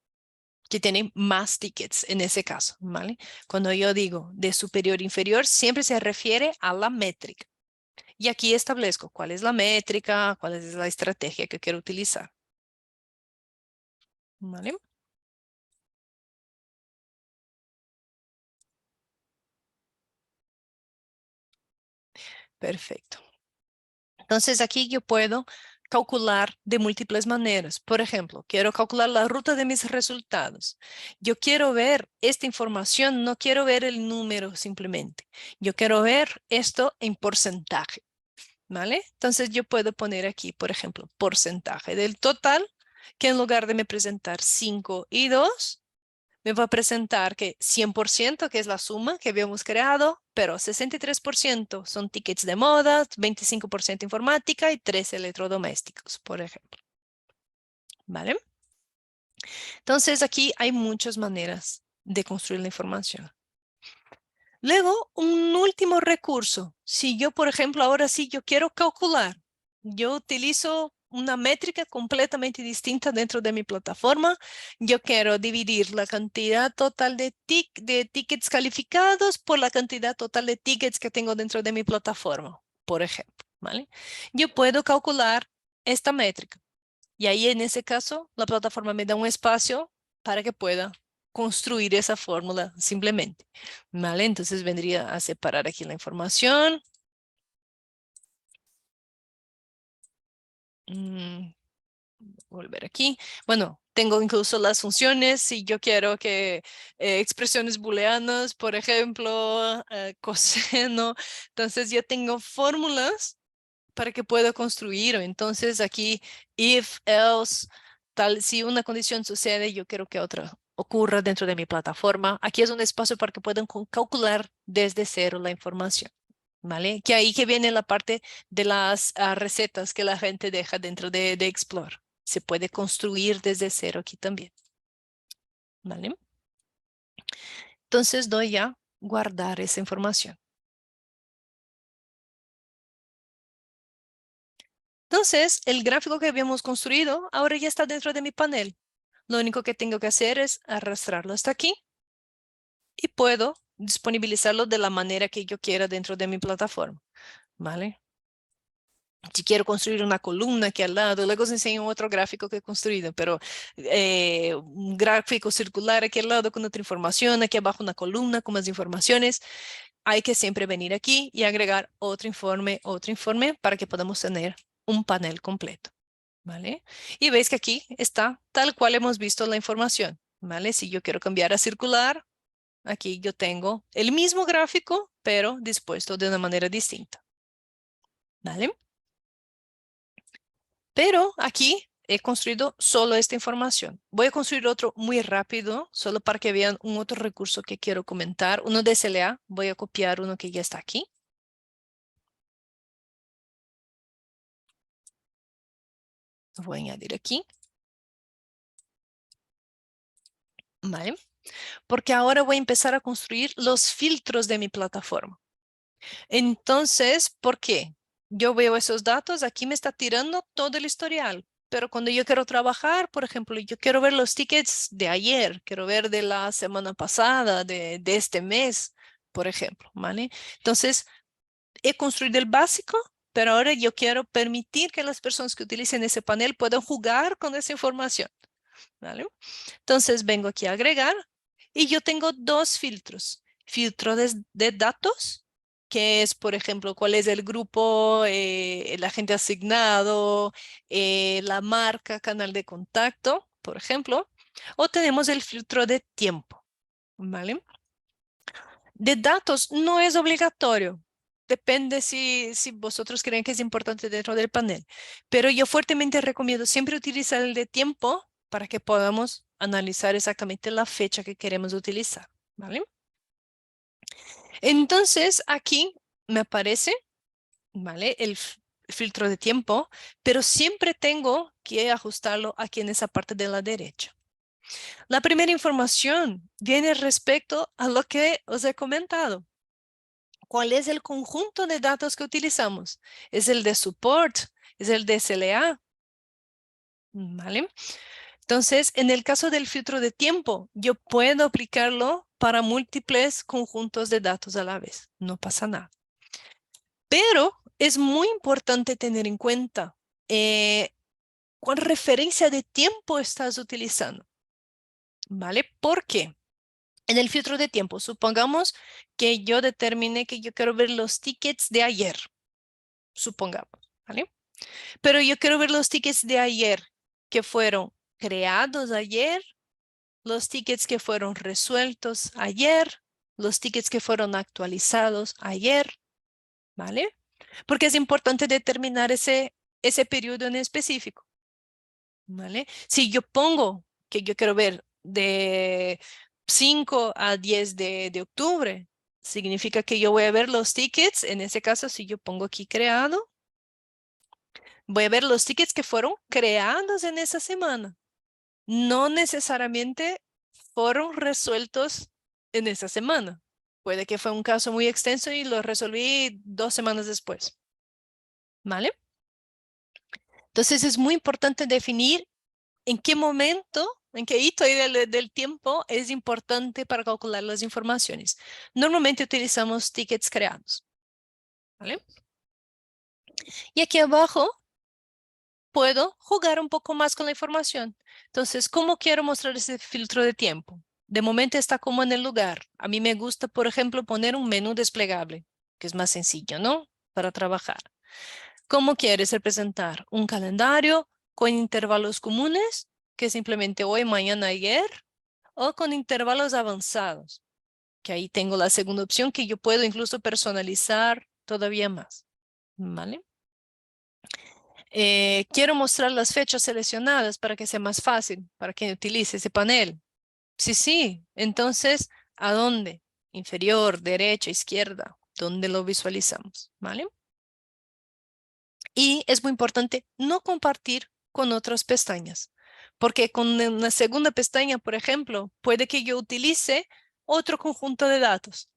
que tienen más tickets en ese caso, ¿vale? Cuando yo digo de superior inferior, siempre se refiere a la métrica. Y aquí establezco cuál es la métrica, cuál es la estrategia que quiero utilizar. ¿Vale? Perfecto. Entonces aquí yo puedo calcular de múltiples maneras. Por ejemplo, quiero calcular la ruta de mis resultados. Yo quiero ver esta información, no quiero ver el número simplemente. Yo quiero ver esto en porcentaje, ¿vale? Entonces yo puedo poner aquí, por ejemplo, porcentaje del total, que en lugar de me presentar 5 y 2, me va a presentar que 100%, que es la suma que habíamos creado, pero 63% son tickets de moda, 25% informática y 3 electrodomésticos, por ejemplo. ¿Vale? Entonces aquí hay muchas maneras de construir la información. Luego, un último recurso. Si yo, por ejemplo, ahora sí yo quiero calcular, yo utilizo una métrica completamente distinta dentro de mi plataforma. Yo quiero dividir la cantidad total de tickets calificados por la cantidad total de tickets que tengo dentro de mi plataforma, por ejemplo, ¿vale? Yo puedo calcular esta métrica. Y ahí en ese caso, la plataforma me da un espacio para que pueda construir esa fórmula simplemente, ¿vale? Entonces vendría a separar aquí la información. Volver aquí. Bueno, tengo incluso las funciones. Si yo quiero que expresiones booleanas, por ejemplo, coseno. Entonces yo tengo fórmulas para que pueda construir. Entonces aquí, if, else, tal, si una condición sucede, yo quiero que otra ocurra dentro de mi plataforma. Aquí es un espacio para que puedan calcular desde cero la información, ¿vale? Que ahí que viene la parte de las recetas que la gente deja dentro de Explore. Se puede construir desde cero aquí también, ¿vale? Entonces doy a guardar esa información. Entonces, el gráfico que habíamos construido ahora ya está dentro de mi panel. Lo único que tengo que hacer es arrastrarlo hasta aquí y puedo disponibilizarlo de la manera que yo quiera dentro de mi plataforma, ¿vale? Si quiero construir una columna aquí al lado, luego os enseño otro gráfico que he construido, pero un gráfico circular aquí al lado con otra información, aquí abajo una columna con más informaciones, hay que siempre venir aquí y agregar otro informe para que podamos tener un panel completo, ¿vale? Y veis que aquí está tal cual hemos visto la información, ¿vale? Si yo quiero cambiar a circular, aquí yo tengo el mismo gráfico, pero dispuesto de una manera distinta, ¿vale? Pero aquí he construido solo esta información. Voy a construir otro muy rápido, solo para que vean un otro recurso que quiero comentar. Uno de SLA. Voy a copiar uno que ya está aquí. Lo voy a añadir aquí. ¿Vale? Porque ahora voy a empezar a construir los filtros de mi plataforma. Entonces, ¿por qué? Yo veo esos datos, aquí me está tirando todo el historial, pero cuando yo quiero trabajar, por ejemplo, yo quiero ver los tickets de ayer, quiero ver de la semana pasada, de este mes, por ejemplo, ¿vale? Entonces, he construido el básico, pero ahora yo quiero permitir que las personas que utilicen ese panel puedan jugar con esa información, ¿vale? Entonces, vengo aquí a agregar y yo tengo dos filtros. Filtro de datos, que es, por ejemplo, cuál es el grupo, el agente asignado, la marca, canal de contacto, por ejemplo. O tenemos el filtro de tiempo, ¿vale? De datos no es obligatorio. Depende si vosotros creen que es importante dentro del panel. Pero yo fuertemente recomiendo siempre utilizar el de tiempo para que podamos analizar exactamente la fecha que queremos utilizar, ¿vale? Entonces, aquí me aparece, ¿vale? El filtro de tiempo, pero siempre tengo que ajustarlo aquí en esa parte de la derecha. La primera información viene respecto a lo que os he comentado. ¿Cuál es el conjunto de datos que utilizamos? ¿Es el de support? ¿Es el de SLA? ¿Vale? Entonces, en el caso del filtro de tiempo, yo puedo aplicarlo para múltiples conjuntos de datos a la vez. No pasa nada. Pero es muy importante tener en cuenta cuál referencia de tiempo estás utilizando. ¿Vale? ¿Por qué? En el filtro de tiempo, supongamos que yo determine que yo quiero ver los tickets de ayer. Supongamos, ¿vale? Pero yo quiero ver los tickets de ayer que fueron creados ayer, los tickets que fueron resueltos ayer, los tickets que fueron actualizados ayer, ¿vale? Porque es importante determinar ese periodo en específico, ¿vale? Si yo pongo que yo quiero ver de 5 a 10 de octubre, significa que yo voy a ver los tickets, en ese caso, si yo pongo aquí creado, voy a ver los tickets que fueron creados en esa semana. No necesariamente fueron resueltos en esa semana. Puede que fue un caso muy extenso y lo resolví 2 semanas después. ¿Vale? Entonces es muy importante definir en qué momento, en qué hito del tiempo es importante para calcular las informaciones. Normalmente utilizamos tickets creados. ¿Vale? Y aquí abajo puedo jugar un poco más con la información. Entonces, ¿cómo quiero mostrar ese filtro de tiempo? De momento está como en el lugar. A mí me gusta, por ejemplo, poner un menú desplegable, que es más sencillo, ¿no? Para trabajar. ¿Cómo quieres representar? ¿Un calendario con intervalos comunes, que simplemente hoy, mañana, ayer? ¿O con intervalos avanzados? Que ahí tengo la segunda opción que yo puedo incluso personalizar todavía más. ¿Vale? Quiero mostrar las fechas seleccionadas para que sea más fácil para quien utilice ese panel. Sí, sí. Entonces, ¿a dónde? Inferior, derecha, izquierda. ¿Dónde lo visualizamos? ¿Vale? Y es muy importante no compartir con otras pestañas, porque con una segunda pestaña, por ejemplo, puede que yo utilice otro conjunto de datos.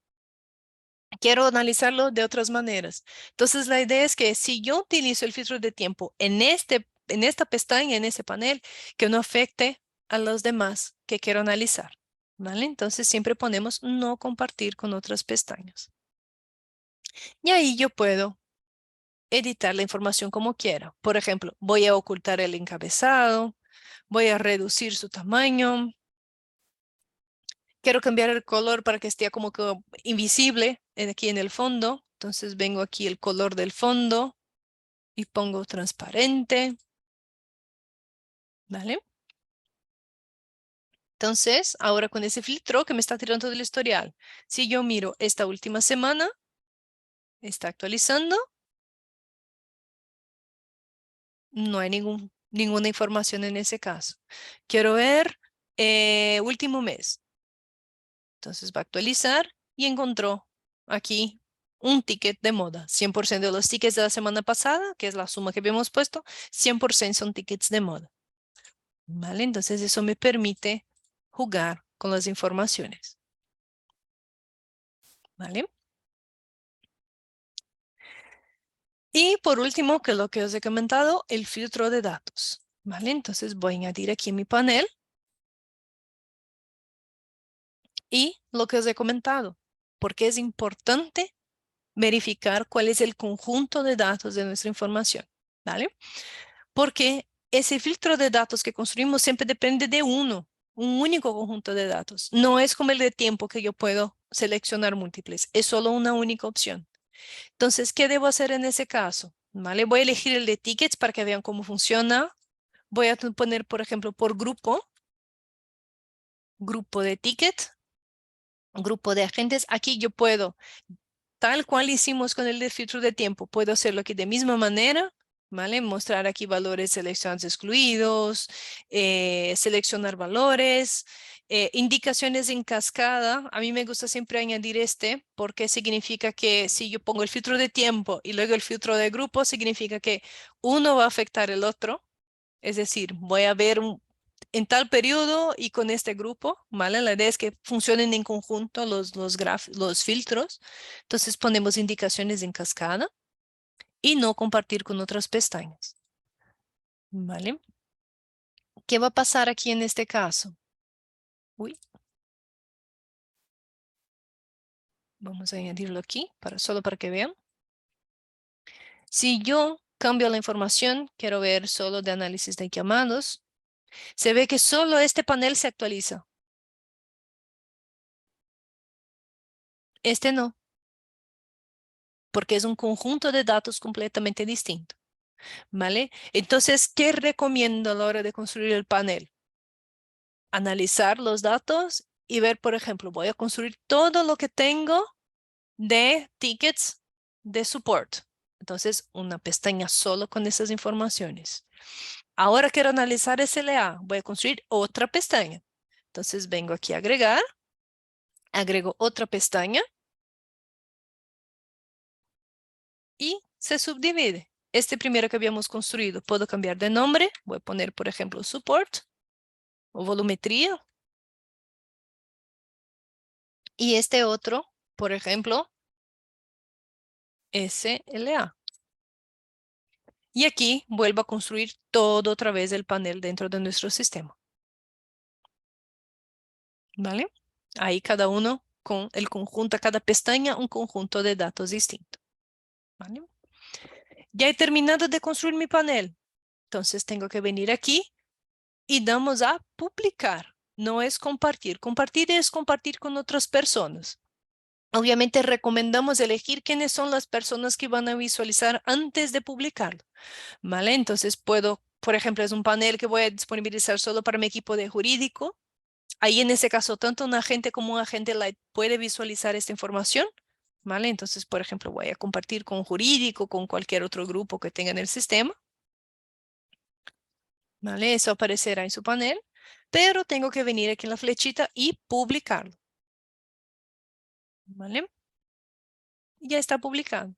Quiero analizarlo de otras maneras. Entonces, la idea es que si yo utilizo el filtro de tiempo en esta pestaña, en ese panel, que no afecte a los demás que quiero analizar. ¿Vale? Entonces, siempre ponemos no compartir con otras pestañas. Y ahí yo puedo editar la información como quiera. Por ejemplo, voy a ocultar el encabezado, voy a reducir su tamaño. Quiero cambiar el color para que esté como que invisible aquí en el fondo. Entonces vengo aquí el color del fondo y pongo transparente. ¿Vale? Entonces, ahora con ese filtro que me está tirando todo el historial, si yo miro esta última semana, está actualizando, no hay ninguna información en ese caso. Quiero ver último mes. Entonces va a actualizar y encontró aquí un ticket de moda. 100% de los tickets de la semana pasada, que es la suma que habíamos puesto, 100% son tickets de moda. ¿Vale? Entonces eso me permite jugar con las informaciones. ¿Vale? Y por último, que es lo que os he comentado, el filtro de datos. ¿Vale? Entonces voy a añadir aquí en mi panel. Y lo que os he comentado, porque es importante verificar cuál es el conjunto de datos de nuestra información. ¿Vale? Porque ese filtro de datos que construimos siempre depende de un único conjunto de datos. No es como el de tiempo que yo puedo seleccionar múltiples, es solo una única opción. Entonces, ¿qué debo hacer en ese caso? ¿Vale? Voy a elegir el de tickets para que vean cómo funciona. Voy a poner, por ejemplo, por grupo de ticket, grupo de agentes. Aquí yo puedo, tal cual hicimos con el de filtro de tiempo, puedo hacerlo aquí de misma manera. ¿Vale? Mostrar aquí valores seleccionados excluidos, seleccionar valores, indicaciones en cascada. A mí me gusta siempre añadir porque significa que si yo pongo el filtro de tiempo y luego el filtro de grupo, significa que uno va a afectar el otro. Es decir, voy a ver en tal periodo y con este grupo, ¿vale? La idea es que funcionen en conjunto los filtros. Entonces ponemos indicaciones en cascada y no compartir con otras pestañas. ¿Vale? ¿Qué va a pasar aquí en este caso? Uy. Vamos a añadirlo aquí, solo para que vean. Si yo cambio la información, quiero ver solo de análisis de llamados, se ve que solo este panel se actualiza. Este no, porque es un conjunto de datos completamente distinto. ¿Vale? Entonces, ¿qué recomiendo a la hora de construir el panel? Analizar los datos y ver, por ejemplo, voy a construir todo lo que tengo de tickets de support. Entonces, una pestaña solo con esas informaciones. Ahora quiero analizar SLA. Voy a construir otra pestaña. Entonces, vengo aquí a agregar. Agrego otra pestaña. Y se subdivide. Este primero que habíamos construido, puedo cambiar de nombre. Voy a poner, por ejemplo, support o volumetría. Y este otro, por ejemplo, SLA. Y aquí vuelvo a construir todo otra vez el panel dentro de nuestro sistema. ¿Vale? Ahí cada uno con el conjunto, cada pestaña, un conjunto de datos distinto. ¿Vale? Ya he terminado de construir mi panel. Entonces tengo que venir aquí y damos a publicar. No es compartir. Compartir es compartir con otras personas. Obviamente recomendamos elegir quiénes son las personas que van a visualizar antes de publicarlo. ¿Vale? Entonces puedo, por ejemplo, es un panel que voy a disponibilizar solo para mi equipo de jurídico. Ahí en ese caso, tanto un agente como un agente light puede visualizar esta información. ¿Vale? Entonces, por ejemplo, voy a compartir con jurídico, con cualquier otro grupo que tenga en el sistema. ¿Vale? Eso aparecerá en su panel, pero tengo que venir aquí en la flechita y publicarlo. ¿Vale? Ya está publicado.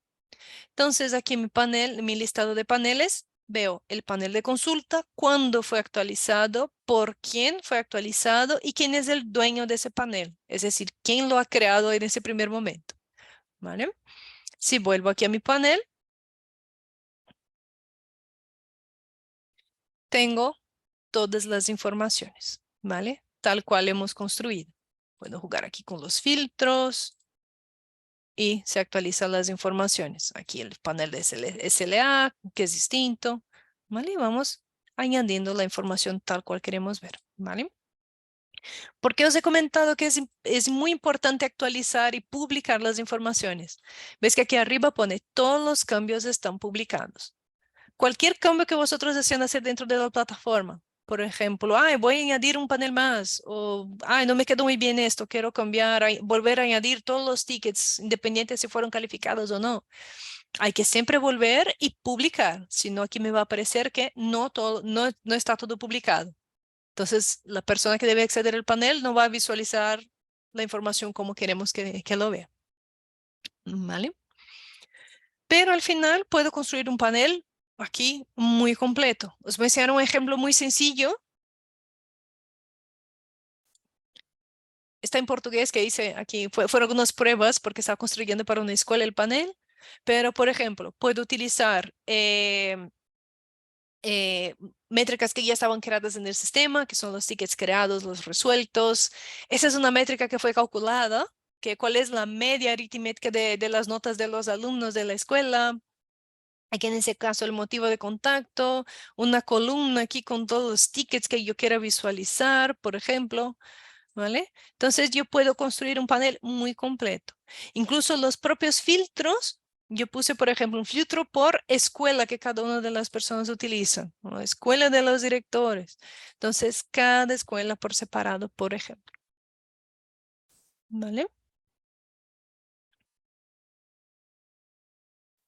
Entonces, aquí en mi panel, en mi listado de paneles, veo el panel de consulta, cuándo fue actualizado, por quién fue actualizado y quién es el dueño de ese panel. Es decir, quién lo ha creado en ese primer momento. ¿Vale? Si vuelvo aquí a mi panel, tengo todas las informaciones, ¿vale? Tal cual hemos construido. Puedo jugar aquí con los filtros y se actualizan las informaciones. Aquí el panel de SLA, que es distinto, ¿vale? Y vamos añadiendo la información tal cual queremos ver, ¿vale? Porque os he comentado que es muy importante actualizar y publicar las informaciones. Ves que aquí arriba pone todos los cambios están publicados. Cualquier cambio que vosotros desean hacer dentro de la plataforma. Por ejemplo, voy a añadir un panel más o no me quedó muy bien esto, quiero cambiar, volver a añadir todos los tickets independientes si fueron calificados o no. Hay que siempre volver y publicar, si no aquí me va a aparecer que no está todo publicado. Entonces, la persona que debe acceder al panel no va a visualizar la información como queremos que lo vea. ¿Vale? pero al final puedo construir un panel aquí muy completo. Os voy a enseñar un ejemplo muy sencillo. Está en portugués que hice aquí, fueron algunas pruebas porque estaba construyendo para una escuela el panel, pero por ejemplo, puedo utilizar eh, métricas que ya estaban creadas en el sistema, que son los tickets creados, los resueltos. Esa es una métrica que fue calculada, que cuál es la media aritmética de las notas de los alumnos de la escuela. Aquí en ese caso el motivo de contacto, una columna aquí con todos los tickets que yo quiera visualizar, por ejemplo. ¿Vale? Entonces yo puedo construir un panel muy completo. Incluso los propios filtros, yo puse, por ejemplo, un filtro por escuela que cada una de las personas utiliza, ¿no? Escuela de los directores. Entonces, cada escuela por separado, por ejemplo. ¿Vale?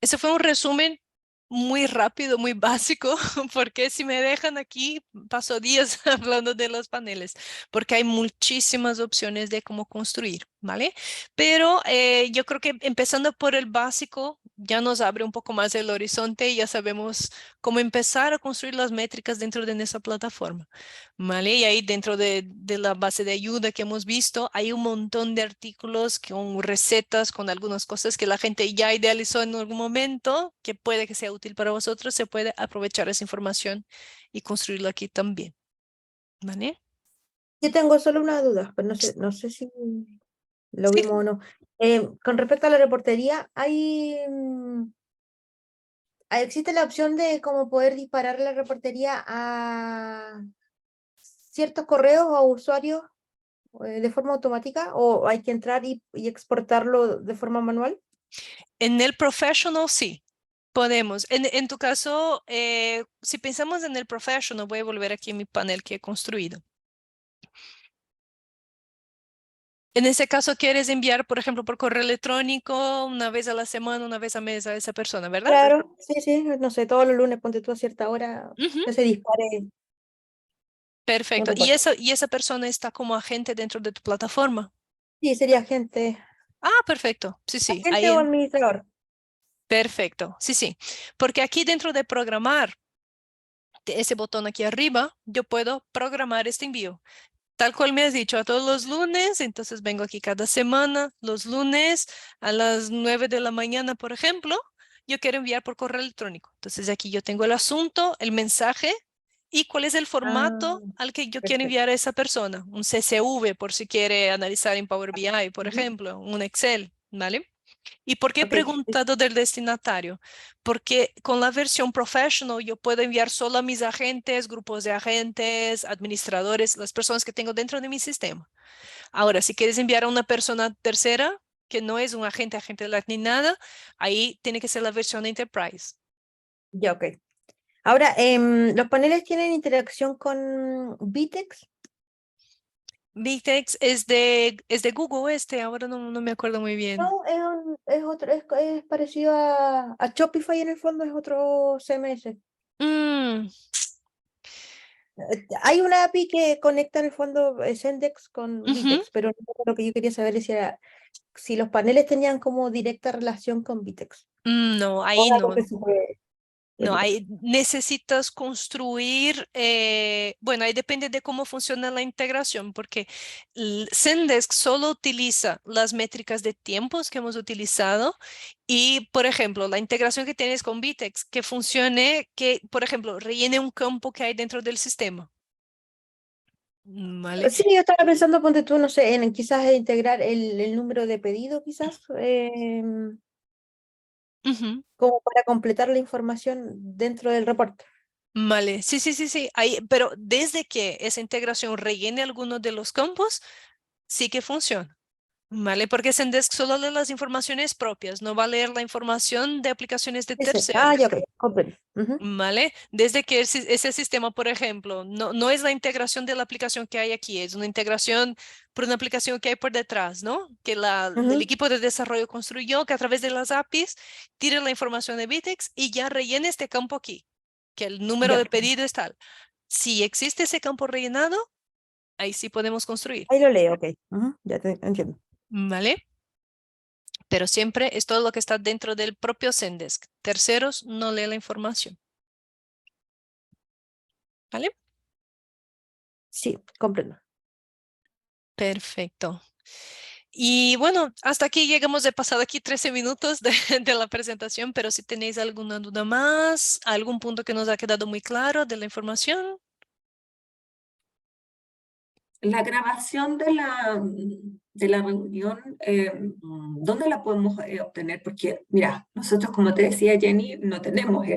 Ese fue un resumen muy rápido, muy básico, porque si me dejan aquí, paso días hablando de los paneles, porque hay muchísimas opciones de cómo construir, ¿vale? Pero yo creo que empezando por el básico, ya nos abre un poco más el horizonte y ya sabemos cómo empezar a construir las métricas dentro de esa plataforma, ¿vale? Y ahí dentro de la base de ayuda que hemos visto, hay un montón de artículos con recetas, con algunas cosas que la gente ya idealizó en algún momento, que puede que sea útil para vosotros, se puede aprovechar esa información y construirlo aquí también, ¿vale? Yo tengo solo una duda, pero no sé si lo Sí, vimos o no. Con respecto a la reportería, ¿existe la opción de cómo poder disparar la reportería a ciertos correos o a usuarios de forma automática o hay que entrar y exportarlo de forma manual? en el professional sí. Podemos. En tu caso, si pensamos en el professional, voy a volver aquí a mi panel que he construido. En ese caso, quieres enviar, por ejemplo, por correo electrónico una vez a la semana, una vez al mes a esa persona, ¿verdad? Claro, sí, sí, no sé, todos los lunes ponte tú a cierta hora Ujú, que se dispare un perfecto. reporte. Y esa persona está como agente dentro de tu plataforma. Sí, sería agente, Ah, perfecto. Sí, sí. agente o Ahí, administrador. perfecto. Sí, sí. Porque aquí dentro de programar, de ese botón aquí arriba, yo puedo programar este envío. Tal cual me has dicho, a todos los lunes, entonces vengo aquí cada semana, los lunes a las 9 de la mañana, por ejemplo, yo quiero enviar por correo electrónico. Entonces aquí yo tengo el asunto, el mensaje y cuál es el Ah, formato al que yo quiero perfecto. enviar a esa persona. Un CSV por si quiere analizar en Power BI, por Ujú. ejemplo, un Excel, ¿vale? ¿Y por qué he Ok, preguntado del destinatario? Porque con la versión professional yo puedo enviar solo a mis agentes, grupos de agentes, administradores, las personas que tengo dentro de mi sistema. Ahora, si quieres enviar a una persona tercera, que no es un agente, agente de la ni nada, ahí tiene que ser la versión Enterprise. ya, ok. Ahora, ¿los paneles tienen interacción con Vitex? Vitex es de Google ahora no me acuerdo muy bien. No, es otro, es parecido a Shopify en el fondo, es otro CMS. Mm, Hay una API que conecta en el fondo Sendex con ujú, Vitex, pero lo que yo quería saber es si los paneles tenían como directa relación con Vitex. no, O ahí es algo no. que se puede No, evitar. ahí necesitas construir, bueno, ahí depende de cómo funciona la integración, porque Zendesk solo utiliza las métricas de tiempos que hemos utilizado y, por ejemplo, la integración que tienes con Vitex, que funcione, que, por ejemplo, rellene un campo que hay dentro del sistema. ¿Vale? Sí, yo estaba pensando, ponte tú, no sé, en quizás integrar el número de pedido, quizás, Ujú. como para completar la información dentro del reporte. Vale, sí, sí, sí, sí, ahí, pero desde que esa integración rellene alguno de los campos, sí que funciona. ¿Vale? Porque Zendesk solo lee las informaciones propias, no va a leer la información de aplicaciones de Sí, sí. Ah, terceros. ya, ok, comprendo. Ujú. ¿Vale? Desde que ese sistema, por ejemplo, no es la integración de la aplicación que hay aquí, es una integración por una aplicación que hay por detrás, ¿no? Que el Ujú. equipo de desarrollo construyó, que a través de las APIs tire la información de Vitex y ya rellene este campo aquí, que el número Ya, de pedido es tal. Si existe ese campo rellenado, ahí sí podemos construir. ahí lo leo, ok. Ujú, ya te entiendo. ¿Vale? Pero siempre es todo lo que está dentro del propio Zendesk. Terceros no leen la información. ¿Vale? Sí, comprendo. Perfecto. Y bueno, hasta aquí llegamos. De pasado aquí 13 minutos de la presentación, pero si tenéis alguna duda más, algún punto que nos ha quedado muy claro de la información. La grabación de la reunión, ¿dónde la podemos obtener? Porque, mira, nosotros, como te decía Jenny, no tenemos